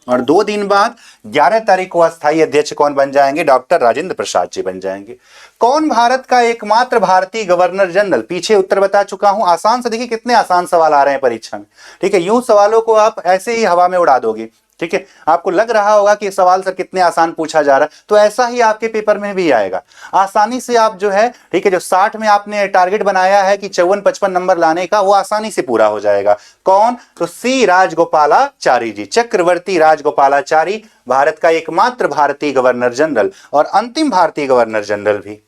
और 2 दिन बाद 11 तारीख को अस्थाई अध्यक्ष कौन बन जाएंगे? डॉक्टर राजेंद्र प्रसाद जी बन जाएंगे। कौन भारत का एकमात्र भारतीय गवर्नर जनरल? पीछे उत्तर बता चुका हूं, आसान से। देखिए कितने आसान सवाल आ रहे हैं परीक्षा में। ठीक है, यूं सवालों को आप ऐसे ही हवा में उड़ा दोगे। ठीक है, आपको लग रहा होगा कि सवाल सर कितने आसान पूछा जा रहा है, तो ऐसा ही आपके पेपर में भी आएगा। आसानी से आप जो है, ठीक है, जो 60 में आपने टारगेट बनाया है कि 54-55 नंबर लाने का, वो आसानी से पूरा हो जाएगा। कौन? तो सी राजगोपालाचारी जी, चक्रवर्ती राजगोपालाचारी, भारत का एकमात्र भारतीय गवर्नर जनरल और अंतिम भारतीय गवर्नर जनरल भी।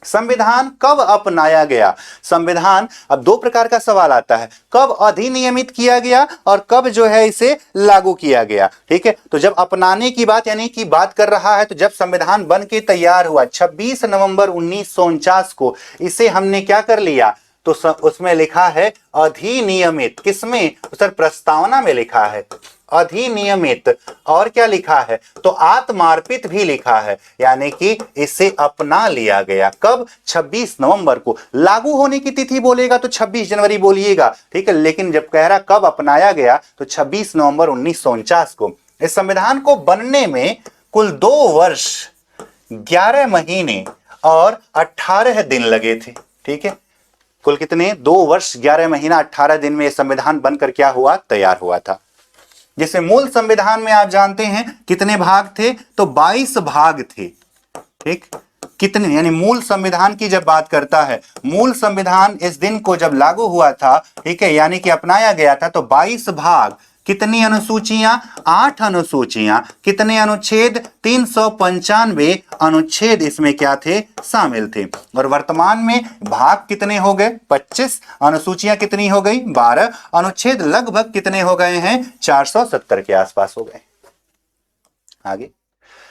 संविधान कब अपनाया गया? संविधान, अब 2 प्रकार का सवाल आता है, कब अधिनियमित किया गया और कब जो है इसे लागू किया गया। ठीक है, तो जब अपनाने की बात यानी कि बात कर रहा है, तो जब संविधान बन के तैयार हुआ 26 नवंबर 1949 को, इसे हमने क्या कर लिया? तो उसमें लिखा है अधिनियमित। किसमें? सर प्रस्तावना में लिखा है अधिनियमित। और क्या लिखा है? तो आत्मार्पित भी लिखा है, यानी कि इसे अपना लिया गया। कब? 26 नवंबर को। लागू होने की तिथि बोलेगा तो 26 जनवरी बोलिएगा, ठीक है, लेकिन जब कह रहा कब अपनाया गया तो 26 नवंबर 1949 को। इस संविधान को बनने में कुल 2 वर्ष 11 महीने और 18 दिन लगे थे। ठीक है, कुल कितने? 2 वर्ष 11 महीना 18 दिन में संविधान बनकर क्या हुआ? तैयार हुआ था। जैसे मूल संविधान में आप जानते हैं कितने भाग थे? तो 22 भाग थे। ठीक, कितने? यानी मूल संविधान की जब बात करता है, मूल संविधान इस दिन को जब लागू हुआ था, ठीक है, यानी कि अपनाया गया था, तो 22 भाग, कितनी अनुसूचियां? 8 अनुसूचियां, कितने अनुच्छेद? 395 अनुच्छेद इसमें क्या थे? शामिल थे। और वर्तमान में भाग कितने हो गए? 25। अनुसूचियां कितनी हो गई? 12। अनुच्छेद लगभग कितने हो गए हैं? 470 के आसपास हो गए। आगे,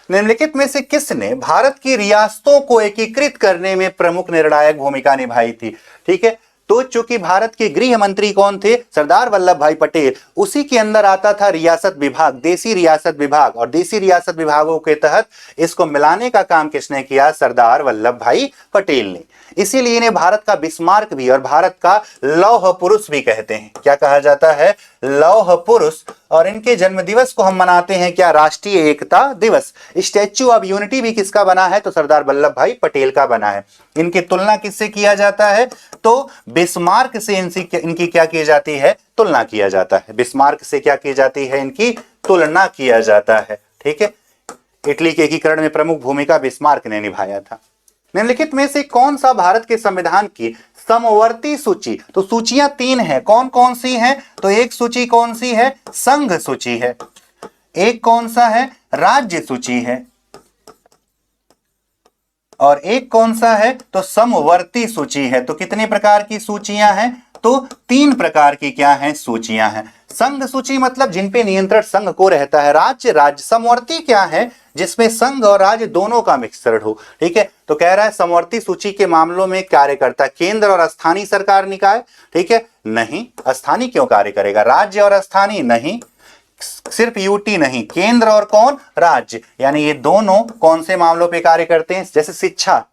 निम्नलिखित में से किसने भारत की रियासतों को एकीकृत करने में प्रमुख निर्णायक भूमिका निभाई थी? ठीक है, तो चूंकि भारत के गृह मंत्री कौन थे? सरदार वल्लभ भाई पटेल। उसी के अंदर आता था रियासत विभाग, देसी रियासत विभाग, और देसी रियासत विभागों के तहत इसको मिलाने का काम किसने किया? सरदार वल्लभ भाई पटेल ने। इसीलिए इन्हें भारत का बिस्मार्क भी और भारत का लौह पुरुष भी कहते हैं। क्या कहा जाता है? लौह पुरुष। और इनके जन्म दिवस को हम मनाते हैं क्या? राष्ट्रीय एकता दिवस। स्टैच्यू ऑफ यूनिटी भी किसका बना है? तो सरदार वल्लभ भाई पटेल का बना है। इनकी तुलना किससे किया जाता है? तो बिस्मार्क से इनकी क्या की जाती है? तुलना किया जाता है। बिस्मार्क से क्या की जाती है? इनकी तुलना किया जाता है। ठीक है, इटली के एकीकरण में प्रमुख भूमिका बिस्मार्क ने निभाया था। निम्नलिखित में से कौन सा भारत के संविधान की समवर्ती सूची? तो सूचियां 3 हैं, कौन कौन सी हैं? तो एक सूची कौन सी है? संघ सूची है। एक कौन सा है? राज्य सूची है। और एक कौन सा है? तो समवर्ती सूची है। तो कितने प्रकार की सूचियां हैं? तो 3 प्रकार की क्या हैं? सूचियां हैं। संघ सूची मतलब जिन पे नियंत्रण संघ को रहता है। राज्य समवर्ती क्या है? जिसमें संघ और राज्य दोनों का मिश्रण हो। ठीक है, तो कह रहा है समवर्ती सूची के मामलों में कार्य करता है केंद्र और स्थानीय सरकार निकाय। ठीक है, नहीं, स्थानीय क्यों कार्य करेगा? राज्य और स्थानीय नहीं, सिर्फ यूटी नहीं, केंद्र और कौन? राज्य। यानी ये दोनों कौन से मामलों पे कार्य करते हैं? जैसे शिक्षा,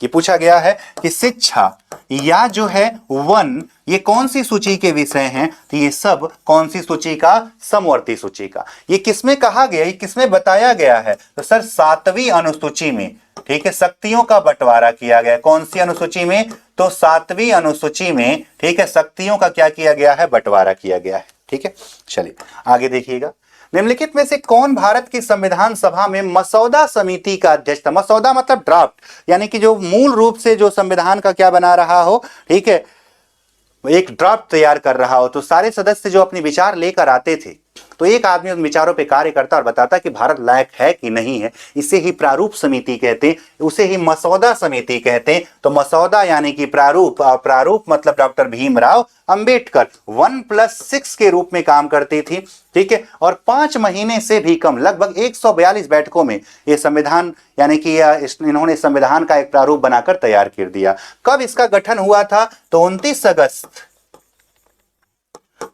ये पूछा गया है कि शिक्षा या जो है वन, ये कौन सी सूची के विषय हैं? तो ये सब कौन सी सूची का? समवर्ती सूची का। ये किसमें कहा गया, ये किसमें बताया गया है? तो सर 7वीं अनुसूची में, ठीक है, शक्तियों का बंटवारा किया गया। कौन सी अनुसूची में? तो 7वीं अनुसूची में, ठीक है, शक्तियों का क्या किया गया है? बंटवारा किया गया है। ठीक है, चलिए आगे देखिएगा। निम्नलिखित में से कौन भारत की संविधान सभा में मसौदा समिति का अध्यक्ष था? मसौदा मतलब ड्राफ्ट, यानी कि जो मूल रूप से जो संविधान का क्या बना रहा हो, ठीक है, एक ड्राफ्ट तैयार कर रहा हो। तो सारे सदस्य जो अपने विचार लेकर आते थे, तो एक आदमी उन विचारों पे कार्य करता और बताता कि भारत लायक है कि नहीं है। इसे ही प्रारूप समिति कहते हैं, उसे ही मसौदा समिति कहते हैं। तो मसौदा यानी कि प्रारूप, और प्रारूप मतलब डॉक्टर भीमराव अंबेडकर 1+6 के रूप में काम करती थी। ठीक है, और 5 महीने से भी कम, लगभग 142 बैठकों में ये संविधान, यानी कि इन्होंने संविधान का एक प्रारूप बनाकर तैयार कर दिया। कब इसका गठन हुआ था? तो 29 अगस्त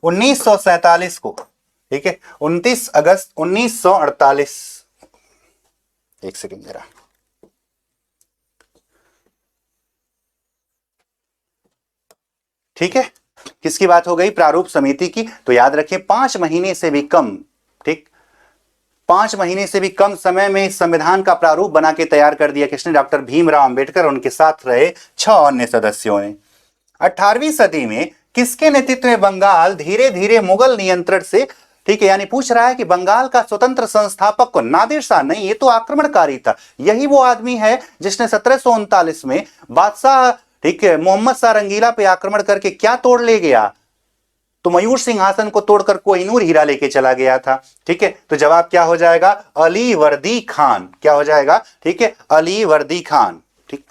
1947 को। ठीक है, 29 अगस्त 1948। एक सेकंड जरा। ठीक है, किसकी बात हो गई? प्रारूप समिति की। तो याद रखें 5 महीने से भी कम, ठीक, 5 महीने से भी कम समय में इस संविधान का प्रारूप बना के तैयार कर दिया किसने? डॉक्टर भीमराव अंबेडकर, उनके साथ रहे 6 अन्य सदस्यों ने। 18वीं सदी में किसके नेतृत्व में बंगाल धीरे धीरे मुगल नियंत्रण से, ठीक है, यानी पूछ रहा है कि बंगाल का स्वतंत्र संस्थापक को नादिर शाह नहीं, ये तो आक्रमणकारी था। यही वो आदमी है जिसने 1739 में बादशाह, ठीक है, मोहम्मद शाह रंगीला पे आक्रमण करके क्या तोड़ ले गया? तो मयूर सिंहासन को तोड़कर कोहिनूर हीरा लेके चला गया था। ठीक है, तो जवाब क्या हो जाएगा? अली वर्दी खान। क्या हो जाएगा? ठीक है, अली वर्दी खान। ठीक,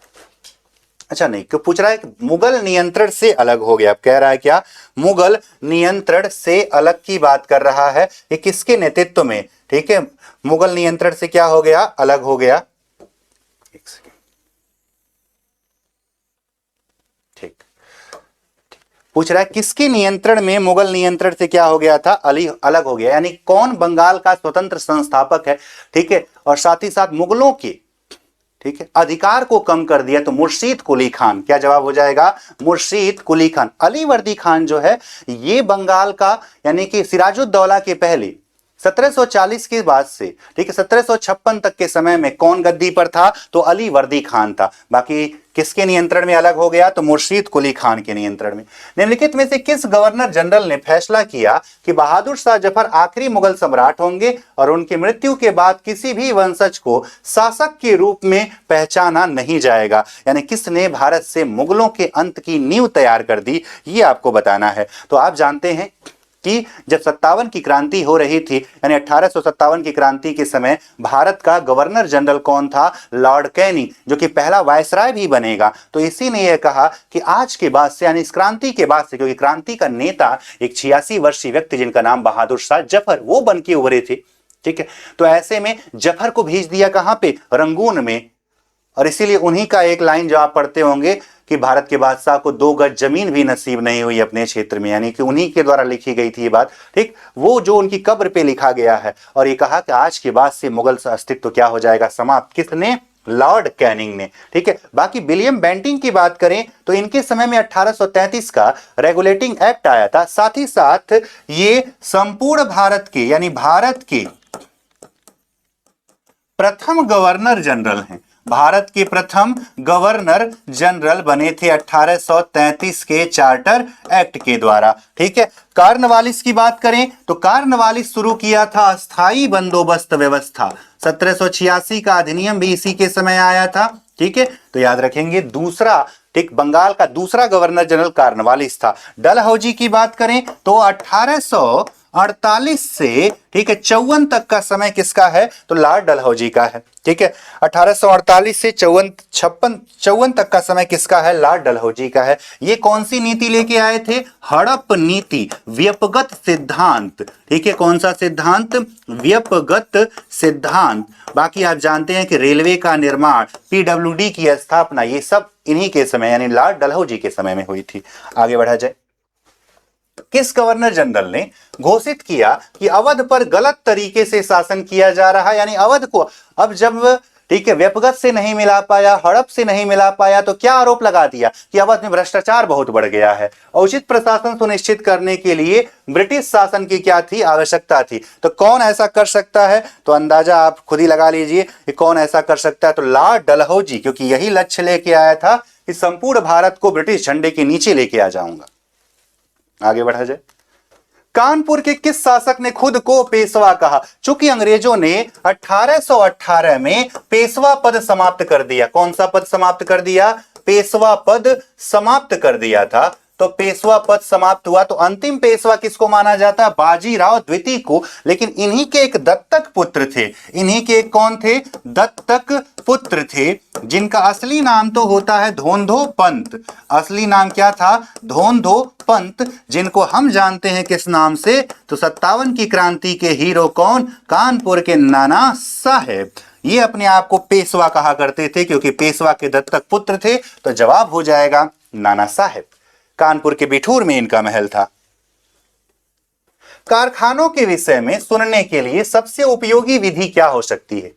अच्छा नहीं, क्यों पूछ रहा है कि मुगल नियंत्रण से अलग हो गया। अब कह रहा है क्या? मुगल नियंत्रण से अलग की बात कर रहा है। ये किसके नेतृत्व में? ठीक है, मुगल नियंत्रण से क्या हो गया? अलग हो गया। एक सेकंड, ठीक, पूछ रहा है किसके नियंत्रण में मुगल नियंत्रण से क्या हो गया था? अली अलग हो गया, यानी कौन बंगाल का स्वतंत्र संस्थापक है? ठीक है, और साथ ही साथ मुगलों के, ठीक है, अधिकार को कम कर दिया। तो मुर्शीद कुली खान। क्या जवाब हो जाएगा? मुर्शीद कुली खान। अली वर्दी खान जो है ये बंगाल का, यानी कि सिराजुद्दौला के पहले 1740 के बाद से, ठीक है, 1756 तक के समय में कौन गद्दी पर था? तो अली वर्दी खान था। बाकी किसके नियंत्रण में अलग हो गया? तो मुर्शीद कुली खान के नियंत्रण में। निम्नलिखित में से किस गवर्नर जनरल ने फैसला किया कि बहादुर शाह जफर आखिरी मुगल सम्राट होंगे और उनकी मृत्यु के बाद किसी भी वंशज को शासक के रूप में पहचाना नहीं जाएगा? यानी किसने भारत से मुगलों के अंत की नींव तैयार कर दी, ये आपको बताना है। तो आप जानते हैं कि जब 57 की क्रांति हो रही थी, यानी 1857 की क्रांति के समय भारत का गवर्नर जनरल कौन था? लॉर्ड कैनी, जो कि पहला वायसराय भी बनेगा। तो इसी ने यह कहा कि आज के बाद से, यानी इस क्रांति के बाद से, क्योंकि क्रांति का नेता एक 86 वर्षीय व्यक्ति जिनका नाम बहादुर शाह जफर, वो बन के उभरे थे। ठीक है, तो ऐसे में जफर को भेज दिया कहां पे? रंगून में। और इसीलिए उन्हीं का एक लाइन जो आप पढ़ते होंगे कि भारत के बादशाह को 2 गज जमीन भी नसीब नहीं हुई अपने क्षेत्र में, यानी कि उन्हीं के द्वारा लिखी गई थी ये बात। ठीक, वो जो उनकी कब्र पे लिखा गया है, और ये कहा कि आज के बाद से मुगल अस्तित्व क्या हो जाएगा? समाप्त। किसने? लॉर्ड कैनिंग ने। ठीक है, बाकी विलियम बेंटिंग की बात करें तो इनके समय में 1833 का रेगुलेटिंग एक्ट आया था। साथ ही साथ ये संपूर्ण भारत के, यानी भारत के प्रथम गवर्नर जनरल हैं। भारत के प्रथम गवर्नर जनरल बने थे 1833 के चार्टर एक्ट के द्वारा। ठीक है, कार्नवालिस की बात करें तो कार्नवालिस शुरू किया था अस्थाई बंदोबस्त व्यवस्था। 1786 का अधिनियम भी इसी के समय आया था। ठीक है, तो याद रखेंगे दूसरा, ठीक, बंगाल का दूसरा गवर्नर जनरल कार्नवालिस था। डलहौजी की बात करें तो 1848 से, ठीक है, 54 तक का समय किसका है? तो लॉर्ड डलहौजी का है। ठीक है, 1848 से 54 तक का समय किसका है? लॉर्ड डलहौजी का है। ये कौन सी नीति लेके आए थे? हड़प नीति, व्यपगत सिद्धांत। ठीक है, कौन सा सिद्धांत? व्यपगत सिद्धांत। बाकी आप जानते हैं कि रेलवे का निर्माण, पीडब्ल्यूडी की स्थापना, ये सब इन्हीं के समय, यानी लॉर्ड डलहौजी के समय में हुई थी। आगे बढ़ा जाए। किस गवर्नर जनरल ने घोषित किया कि अवध पर गलत तरीके से शासन किया जा रहा है? यानी अवध को अब जब, ठीक है, व्यपगत से नहीं मिला पाया, हड़प से नहीं मिला पाया, तो क्या आरोप लगा दिया कि अवध में भ्रष्टाचार बहुत बढ़ गया है। उचित प्रशासन सुनिश्चित करने के लिए ब्रिटिश शासन की क्या थी, आवश्यकता थी। तो कौन ऐसा कर सकता है, तो अंदाजा आप खुद ही लगा लीजिए कि कौन ऐसा कर सकता है। तो लॉर्ड डलहौजी, क्योंकि यही लक्ष्य लेके आया था कि संपूर्ण भारत को ब्रिटिश झंडे के नीचे लेके आ जाऊंगा। आगे बढ़ा जाए। कानपुर के किस शासक ने खुद को पेशवा कहा? चूंकि अंग्रेजों ने 1818 में पेशवा पद समाप्त कर दिया। कौन सा पद समाप्त कर दिया? पेशवा पद समाप्त कर दिया था। तो पेशवा पद समाप्त हुआ, तो अंतिम पेशवा किसको माना जाता है? बाजीराव द्वितीय को। लेकिन इन्हीं के एक दत्तक पुत्र थे। इन्हीं के कौन थे? दत्तक पुत्र थे, जिनका असली नाम तो होता है धोंधो पंत। असली नाम क्या था? धोंधो पंत, जिनको हम जानते हैं किस नाम से? तो 57 की क्रांति के हीरो कौन? कानपुर के नाना साहेब। ये अपने आप को पेशवा कहा करते थे, क्योंकि पेशवा के दत्तक पुत्र थे। तो जवाब हो जाएगा नाना साहेब। कानपुर के बिठूर में इनका महल था। कारखानों के विषय में सुनने के लिए सबसे उपयोगी विधि क्या हो सकती है?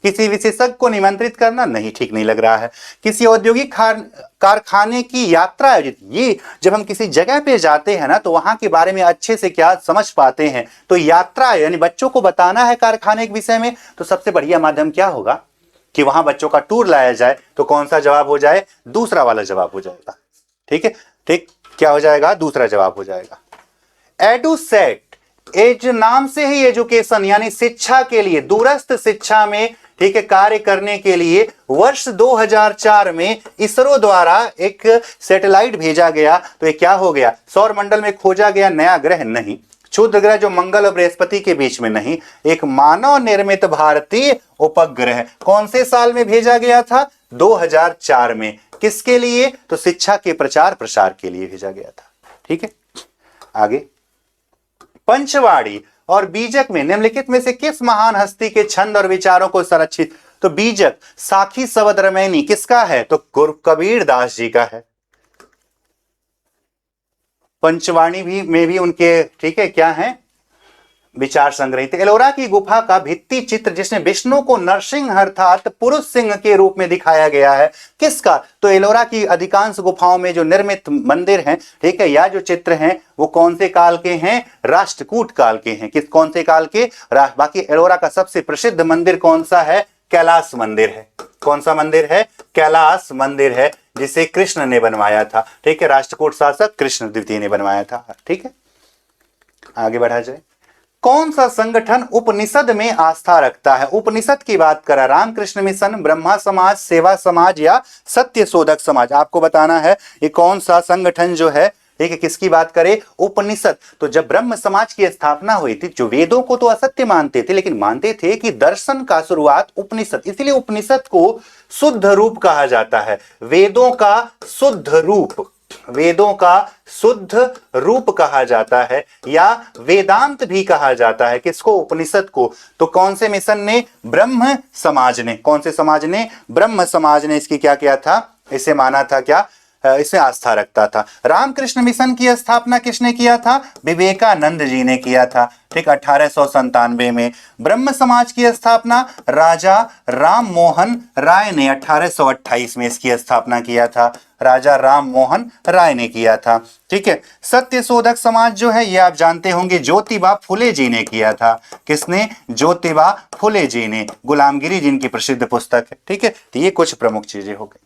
किसी विशेषज्ञ को निमंत्रित करना? नहीं, ठीक नहीं लग रहा है। किसी औद्योगिक कारखाने की यात्रा आयोजित। ये जब हम किसी जगह पे जाते हैं ना, तो वहां के बारे में अच्छे से क्या समझ पाते हैं। तो यात्रा यानी बच्चों को बताना है कारखाने के विषय में, तो सबसे बढ़िया माध्यम क्या होगा कि वहां बच्चों का टूर लाया जाए। तो कौन सा जवाब हो जाए? दूसरा वाला जवाब हो जाएगा। ठीक है, ठीक, क्या हो जाएगा? दूसरा जवाब हो जाएगा। एडुसेट, एज नाम से ही एजुकेशन यानी शिक्षा के लिए, दूरस्थ शिक्षा में, ठीक है, कार्य करने के लिए वर्ष 2004 में इसरो द्वारा एक सैटेलाइट भेजा गया। तो ये क्या हो गया? सौर मंडल में खोजा गया नया ग्रह नहीं, क्षुद्र ग्रह जो मंगल और बृहस्पति के बीच में नहीं, एक मानव निर्मित भारतीय उपग्रह। कौन से साल में भेजा गया था? 2004 में। किसके लिए? तो शिक्षा के प्रचार प्रसार के लिए भेजा गया था। ठीक है, आगे। पंचवाड़ी और बीजक में निम्नलिखित में से किस महान हस्ती के छंद और विचारों को संरक्षित? तो बीजक साखी सवद रमैनी किसका है? तो कबीर दास जी का है। पंचवाणी भी में भी उनके, ठीक है, क्या है? विचार संग्रहित। एलोरा की गुफा का भित्ति चित्र जिसमें विष्णु को नरसिंह अर्थात पुरुष सिंह के रूप में दिखाया गया है, किसका? तो एलोरा की अधिकांश गुफाओं में जो निर्मित मंदिर हैं, ठीक है, या जो चित्र हैं, वो कौन से काल के हैं? राष्ट्रकूट काल के हैं। किस कौन से काल के? बाकी एलोरा का सबसे प्रसिद्ध मंदिर कौन सा है? कैलाश मंदिर है। कौन सा मंदिर है? कैलाश मंदिर है, जिसे कृष्ण ने बनवाया था। ठीक है, राष्ट्रकूट शासक कृष्ण द्वितीय ने बनवाया था। ठीक है, आगे बढ़ा जाए। कौन सा संगठन उपनिषद में आस्था रखता है? उपनिषद की बात करा, रामकृष्ण मिशन, ब्रह्मा समाज, सेवा समाज या सत्य शोधक समाज। आपको बताना है ये कौन सा संगठन जो है, ठीक है, किसकी बात करें? उपनिषद। तो जब ब्रह्म समाज की स्थापना हुई थी, जो वेदों को तो असत्य मानते थे, लेकिन मानते थे कि दर्शन का शुरुआत उपनिषद, इसलिए उपनिषद को शुद्ध रूप कहा जाता है। वेदों का शुद्ध रूप, वेदों का शुद्ध रूप कहा जाता है, या वेदांत भी कहा जाता है। किसको? उपनिषद को। तो कौन से मिशन ने? ब्रह्म समाज ने। कौन से समाज ने? ब्रह्म समाज ने इसकी क्या किया था? इसे माना था क्या? इसमें आस्था रखता था। रामकृष्ण मिशन की स्थापना किसने किया था? विवेकानंद जी ने किया था। ठीक, 1897 में। ब्रह्म समाज की स्थापना राजा राम मोहन राय ने 1828 में इसकी स्थापना किया था। राजा राम मोहन राय ने किया था। ठीक है, सत्य शोधक समाज जो है, ये आप जानते होंगे, ज्योतिबा फुले जी ने किया था। किसने? ज्योतिबा फुले जी ने। गुलामगिरी जिनकी प्रसिद्ध पुस्तक है। ठीक है, तो ये कुछ प्रमुख चीजें हो गई।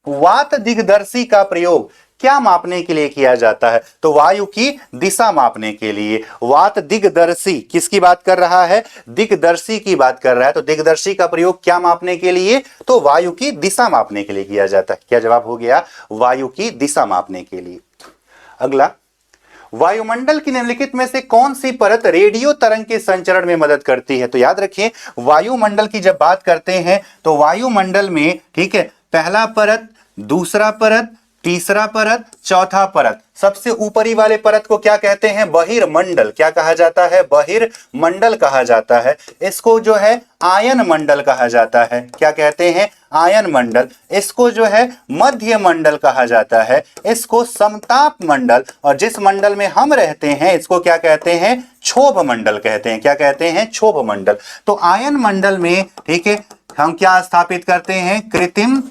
वात दिग्दर्शी का प्रयोग क्या मापने के लिए किया जाता है? तो वायु की दिशा मापने के लिए। वात दिग्दर्शी किसकी बात कर रहा है? दिग्दर्शी की बात कर रहा है। तो दिग्दर्शी का प्रयोग क्या मापने के लिए? तो वायु की दिशा मापने के लिए किया जाता है। क्या जवाब हो गया? वायु की दिशा मापने के लिए। अगला, वायुमंडल की निम्नलिखित में से कौन सी परत रेडियो तरंग के संचरण में मदद करती है? तो याद रखिए, वायुमंडल की जब बात करते हैं तो वायुमंडल में, ठीक है, पहला परत, दूसरा परत, तीसरा परत, चौथा परत। सबसे ऊपरी वाले परत को क्या कहते हैं? बहिर्मंडल। क्या कहा जाता है? बहिर्मंडल कहा जाता है। इसको जो है आयन मंडल कहा जाता है। क्या कहते हैं? आयन मंडल। इसको जो है मध्य मंडल कहा जाता है। इसको समताप मंडल, और जिस मंडल में हम रहते हैं इसको क्या कहते हैं? क्षोभ मंडल कहते हैं। क्या कहते हैं? क्षोभ मंडल। तो आयन मंडल में, ठीक है, हम क्या स्थापित करते हैं? कृत्रिम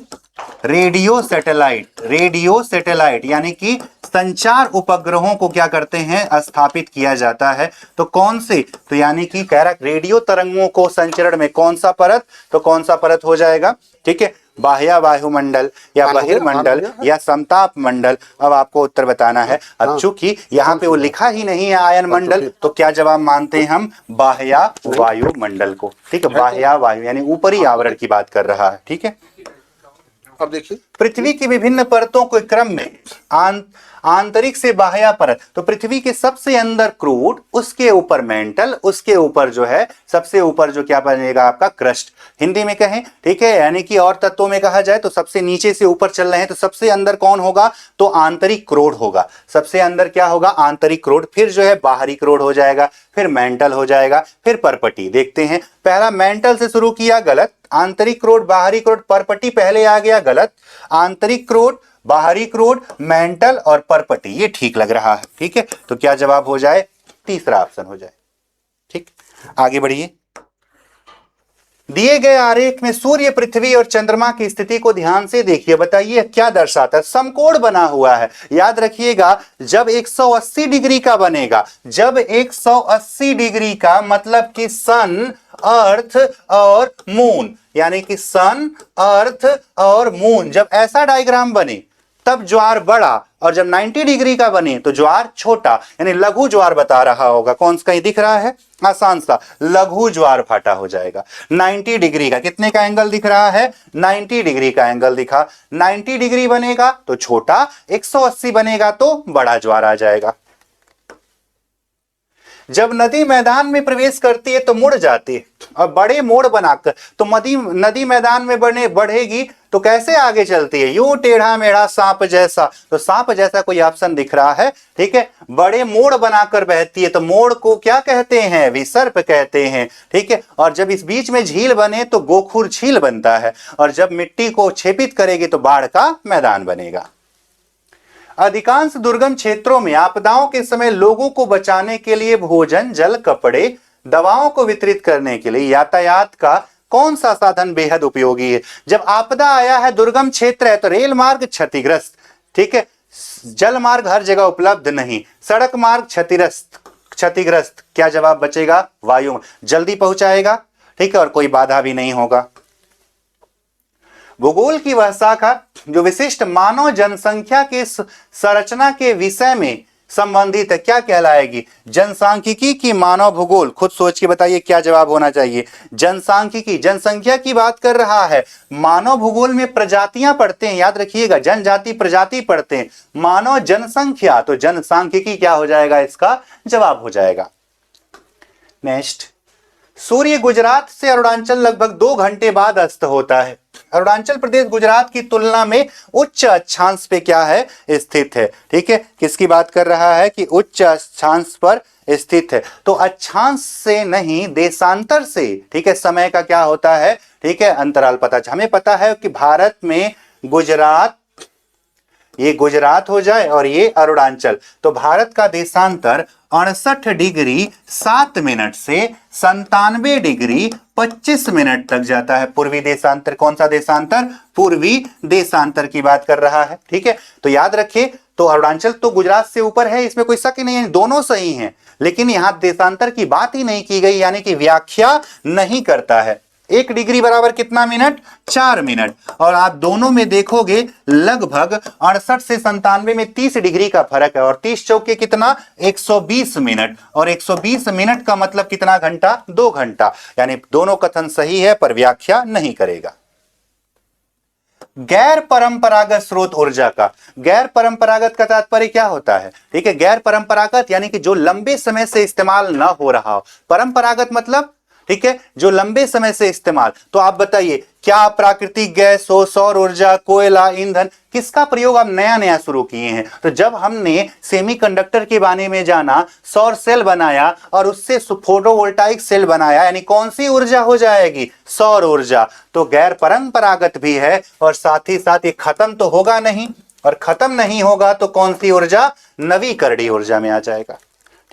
रेडियो सैटेलाइट यानी कि संचार उपग्रहों को क्या करते हैं? स्थापित किया जाता है। तो कौन से? तो यानी कि कह रहा रेडियो तरंगों को संचरण में कौन सा परत? तो कौन सा परत हो जाएगा? ठीक है, बाह्य वायुमंडल या बहिर्मंडल या समताप मंडल। अब आपको उत्तर बताना है। अब चूंकि यहाँ पे वो लिखा ही नहीं है आयन मंडल, तो क्या जवाब मानते हैं हम? बाह्य वायुमंडल को। ठीक है, बाह्य वायु यानी ऊपरी आवरण की बात कर रहा है। ठीक है, अब देखिए पृथ्वी की विभिन्न परतों के क्रम में आंतरिक से बाह्य परत। तो पृथ्वी के सबसे अंदर क्रूड, उसके ऊपर मेंटल, उसके ऊपर जो है सबसे ऊपर जो क्या बनेगा? आपका क्रस्ट, हिंदी में कहें। ठीक है, यानी कि और तत्वों में कहा जाए तो सबसे नीचे से ऊपर चल रहे हैं, तो सबसे अंदर कौन होगा? तो आंतरिक क्रोड होगा। सबसे अंदर क्या होगा? आंतरिक क्रोड, फिर जो है बाहरी क्रोड हो जाएगा, फिर मेंटल हो जाएगा, फिर परपटी। देखते हैं, पहला मेंटल से शुरू किया, गलत। आंतरिक क्रोड, बाहरी क्रोड, परपटी पहले आ गया, गलत। आंतरिक क्रोड, बाहरी क्रोड, मेंटल और परपटी, ये ठीक लग रहा है। ठीक है, तो क्या जवाब हो जाए? तीसरा ऑप्शन हो जाए। ठीक, आगे बढ़िए। दिए गए आरेख में सूर्य, पृथ्वी और चंद्रमा की स्थिति को ध्यान से देखिए, बताइए क्या दर्शाता है? समकोण बना हुआ है, याद रखिएगा। जब 180 डिग्री का बनेगा, जब 180 डिग्री का मतलब कि सन, अर्थ और मून, यानी कि सन, अर्थ और मून, जब ऐसा डायग्राम बने तब ज्वार बड़ा, और जब 90 डिग्री का बने तो ज्वार छोटा, यानी लघु ज्वार बता रहा होगा। कौन सा कहीं दिख रहा है? आसान सा, लघु ज्वार भाटा हो जाएगा। 90 डिग्री का कितने का एंगल दिख रहा है? 90 डिग्री का एंगल दिखा। 90 डिग्री बनेगा तो छोटा, 180 बनेगा तो बड़ा ज्वार आ जाएगा। जब नदी मैदान में प्रवेश करती है तो मुड़ जाती है, और बड़े मोड़ बनाकर तो नदी मैदान में बढ़ेगी तो कैसे आगे चलती है? यूं टेढ़ा मेढ़ा सांप जैसा। तो सांप जैसा कोई ऑप्शन दिख रहा है। ठीक है, बड़े मोड़ बनाकर बहती है, तो मोड़ को क्या कहते हैं? विसर्प कहते हैं। ठीक है, और जब इस बीच में झील बने तो गोखुर झील बनता है, और जब मिट्टी को क्षेपित करेगी तो बाढ़ का मैदान बनेगा। अधिकांश दुर्गम क्षेत्रों में आपदाओं के समय लोगों को बचाने के लिए भोजन, जल, कपड़े, दवाओं को वितरित करने के लिए यातायात का कौन सा साधन बेहद उपयोगी है? जब आपदा आया है, दुर्गम क्षेत्र है, तो रेल मार्ग क्षतिग्रस्त। ठीक है, जल मार्ग हर जगह उपलब्ध नहीं, सड़क मार्ग क्षतिग्रस्त। क्या जवाब बचेगा? वायु जल्दी पहुंचाएगा। ठीक है, और कोई बाधा भी नहीं होगा। भूगोल की वह शाखा जो विशिष्ट मानव जनसंख्या के संरचना के विषय में संबंधित है, क्या कहलाएगी? जनसांख्यिकी की मानव भूगोल। खुद सोच के बताइए क्या जवाब होना चाहिए? जनसांख्यिकी, जनसंख्या की बात कर रहा है। मानव भूगोल में प्रजातियां पढ़ते हैं, याद रखिएगा, जनजाति प्रजाति पढ़ते हैं। मानव जनसंख्या, तो जनसांख्यिकी क्या हो जाएगा? इसका जवाब हो जाएगा। नेक्स्ट, सूर्य गुजरात से अरुणाचल लगभग 2 घंटे बाद अस्त होता है। अरुणाचल प्रदेश गुजरात की तुलना में उच्च अक्षांश पे क्या है? स्थित है। ठीक है, किसकी बात कर रहा है? कि उच्च अक्षांश पर स्थित है। तो अक्षांश से नहीं, देशांतर से। ठीक है, समय का क्या होता है? ठीक है, अंतराल पता। हमें पता है कि भारत में गुजरात, ये गुजरात हो जाए और ये अरुणाचल, तो भारत का देशांतर 68 डिग्री 7 मिनट से 97 डिग्री 25 मिनट तक जाता है। पूर्वी देशांतर, कौन सा देशांतर? पूर्वी देशांतर की बात कर रहा है। ठीक है, तो याद रखिए, तो अरुणाचल तो गुजरात से ऊपर है, इसमें कोई शक नहीं है, दोनों सही हैं, लेकिन यहां देशांतर की बात ही नहीं की गई, यानी कि व्याख्या नहीं करता है। 1 डिग्री बराबर कितना मिनट? 4 मिनट। और आप दोनों में देखोगे लगभग 68 से 97 में 30 डिग्री का फर्क है, और 30 चौके कितना? 120 मिनट। और 120 मिनट का मतलब कितना घंटा? 2 घंटा। यानी दोनों कथन सही है, पर व्याख्या नहीं करेगा। गैर परंपरागत स्रोत ऊर्जा का, गैर परंपरागत का तात्पर्य क्या होता है? ठीक है, गैर परंपरागत यानी कि जो लंबे समय से इस्तेमाल ना हो रहा हो। परंपरागत मतलब, ठीक है, जो लंबे समय से इस्तेमाल। तो आप बताइए, क्या प्राकृतिक गैस हो, सौर ऊर्जा, कोयला, ईंधन, किसका प्रयोग आप नया नया शुरू किए हैं? तो जब हमने सेमीकंडक्टर के बारे में जाना, सौर सेल बनाया और उससे फोटोवोल्टाइक सेल बनाया, यानी कौन सी ऊर्जा हो जाएगी? सौर ऊर्जा। तो गैर परंपरागत भी है, और साथ ही साथ ये खत्म तो होगा नहीं, और खत्म नहीं होगा तो कौन सी ऊर्जा? नवीकरणीय ऊर्जा में आ जाएगा।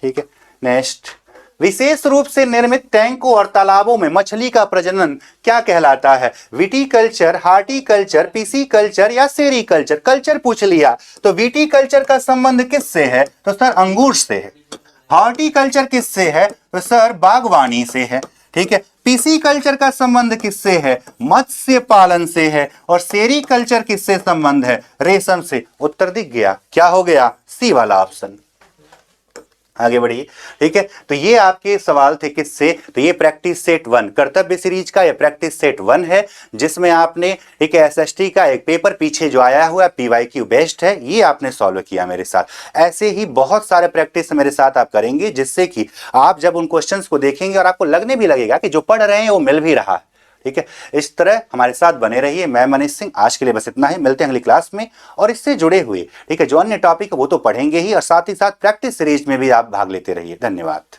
ठीक है, नेक्स्ट, विशेष रूप से निर्मित टैंकों और तालाबों में मछली का प्रजनन क्या कहलाता है? विटीकल्चर, हार्टिकल्चर, पिसीकल्चर या सेरीकल्चर? कल्चर पूछ लिया तो विटीकल्चर का संबंध किससे है? तो सर अंगूर से है। हॉर्टिकल्चर किससे है? तो सर बागवानी से है। ठीक है। पिसीकल्चर का संबंध किससे है? मत्स्य पालन से है। और सेरीकल्चर किससे संबंध है? रेशम से। उत्तर दिख गया, क्या हो गया? सी वाला ऑप्शन। आगे बढ़िए। ठीक है, तो ये आपके सवाल थे किससे? तो ये प्रैक्टिस सेट 1 कर्तव्य सीरीज का ये प्रैक्टिस सेट 1 है, जिसमें आपने एक एसएसटी का एक पेपर पीछे जो आया हुआ पीवाईक्यू बेस्ड है, ये आपने सॉल्व किया मेरे साथ। ऐसे ही बहुत सारे प्रैक्टिस मेरे साथ आप करेंगे, जिससे कि आप जब उन क्वेश्चंस को देखेंगे और आपको लगने भी लगेगा कि जो पढ़ रहे हैं वो मिल भी रहा है। ठीक है, इस तरह हमारे साथ बने रहिए। मैं मनीष सिंह, आज के लिए बस इतना ही। मिलते हैं अगली क्लास में। और इससे जुड़े हुए ठीक है जो अन्य टॉपिक है वो तो पढ़ेंगे ही, और साथ ही साथ प्रैक्टिस सीरीज में भी आप भाग लेते रहिए। धन्यवाद।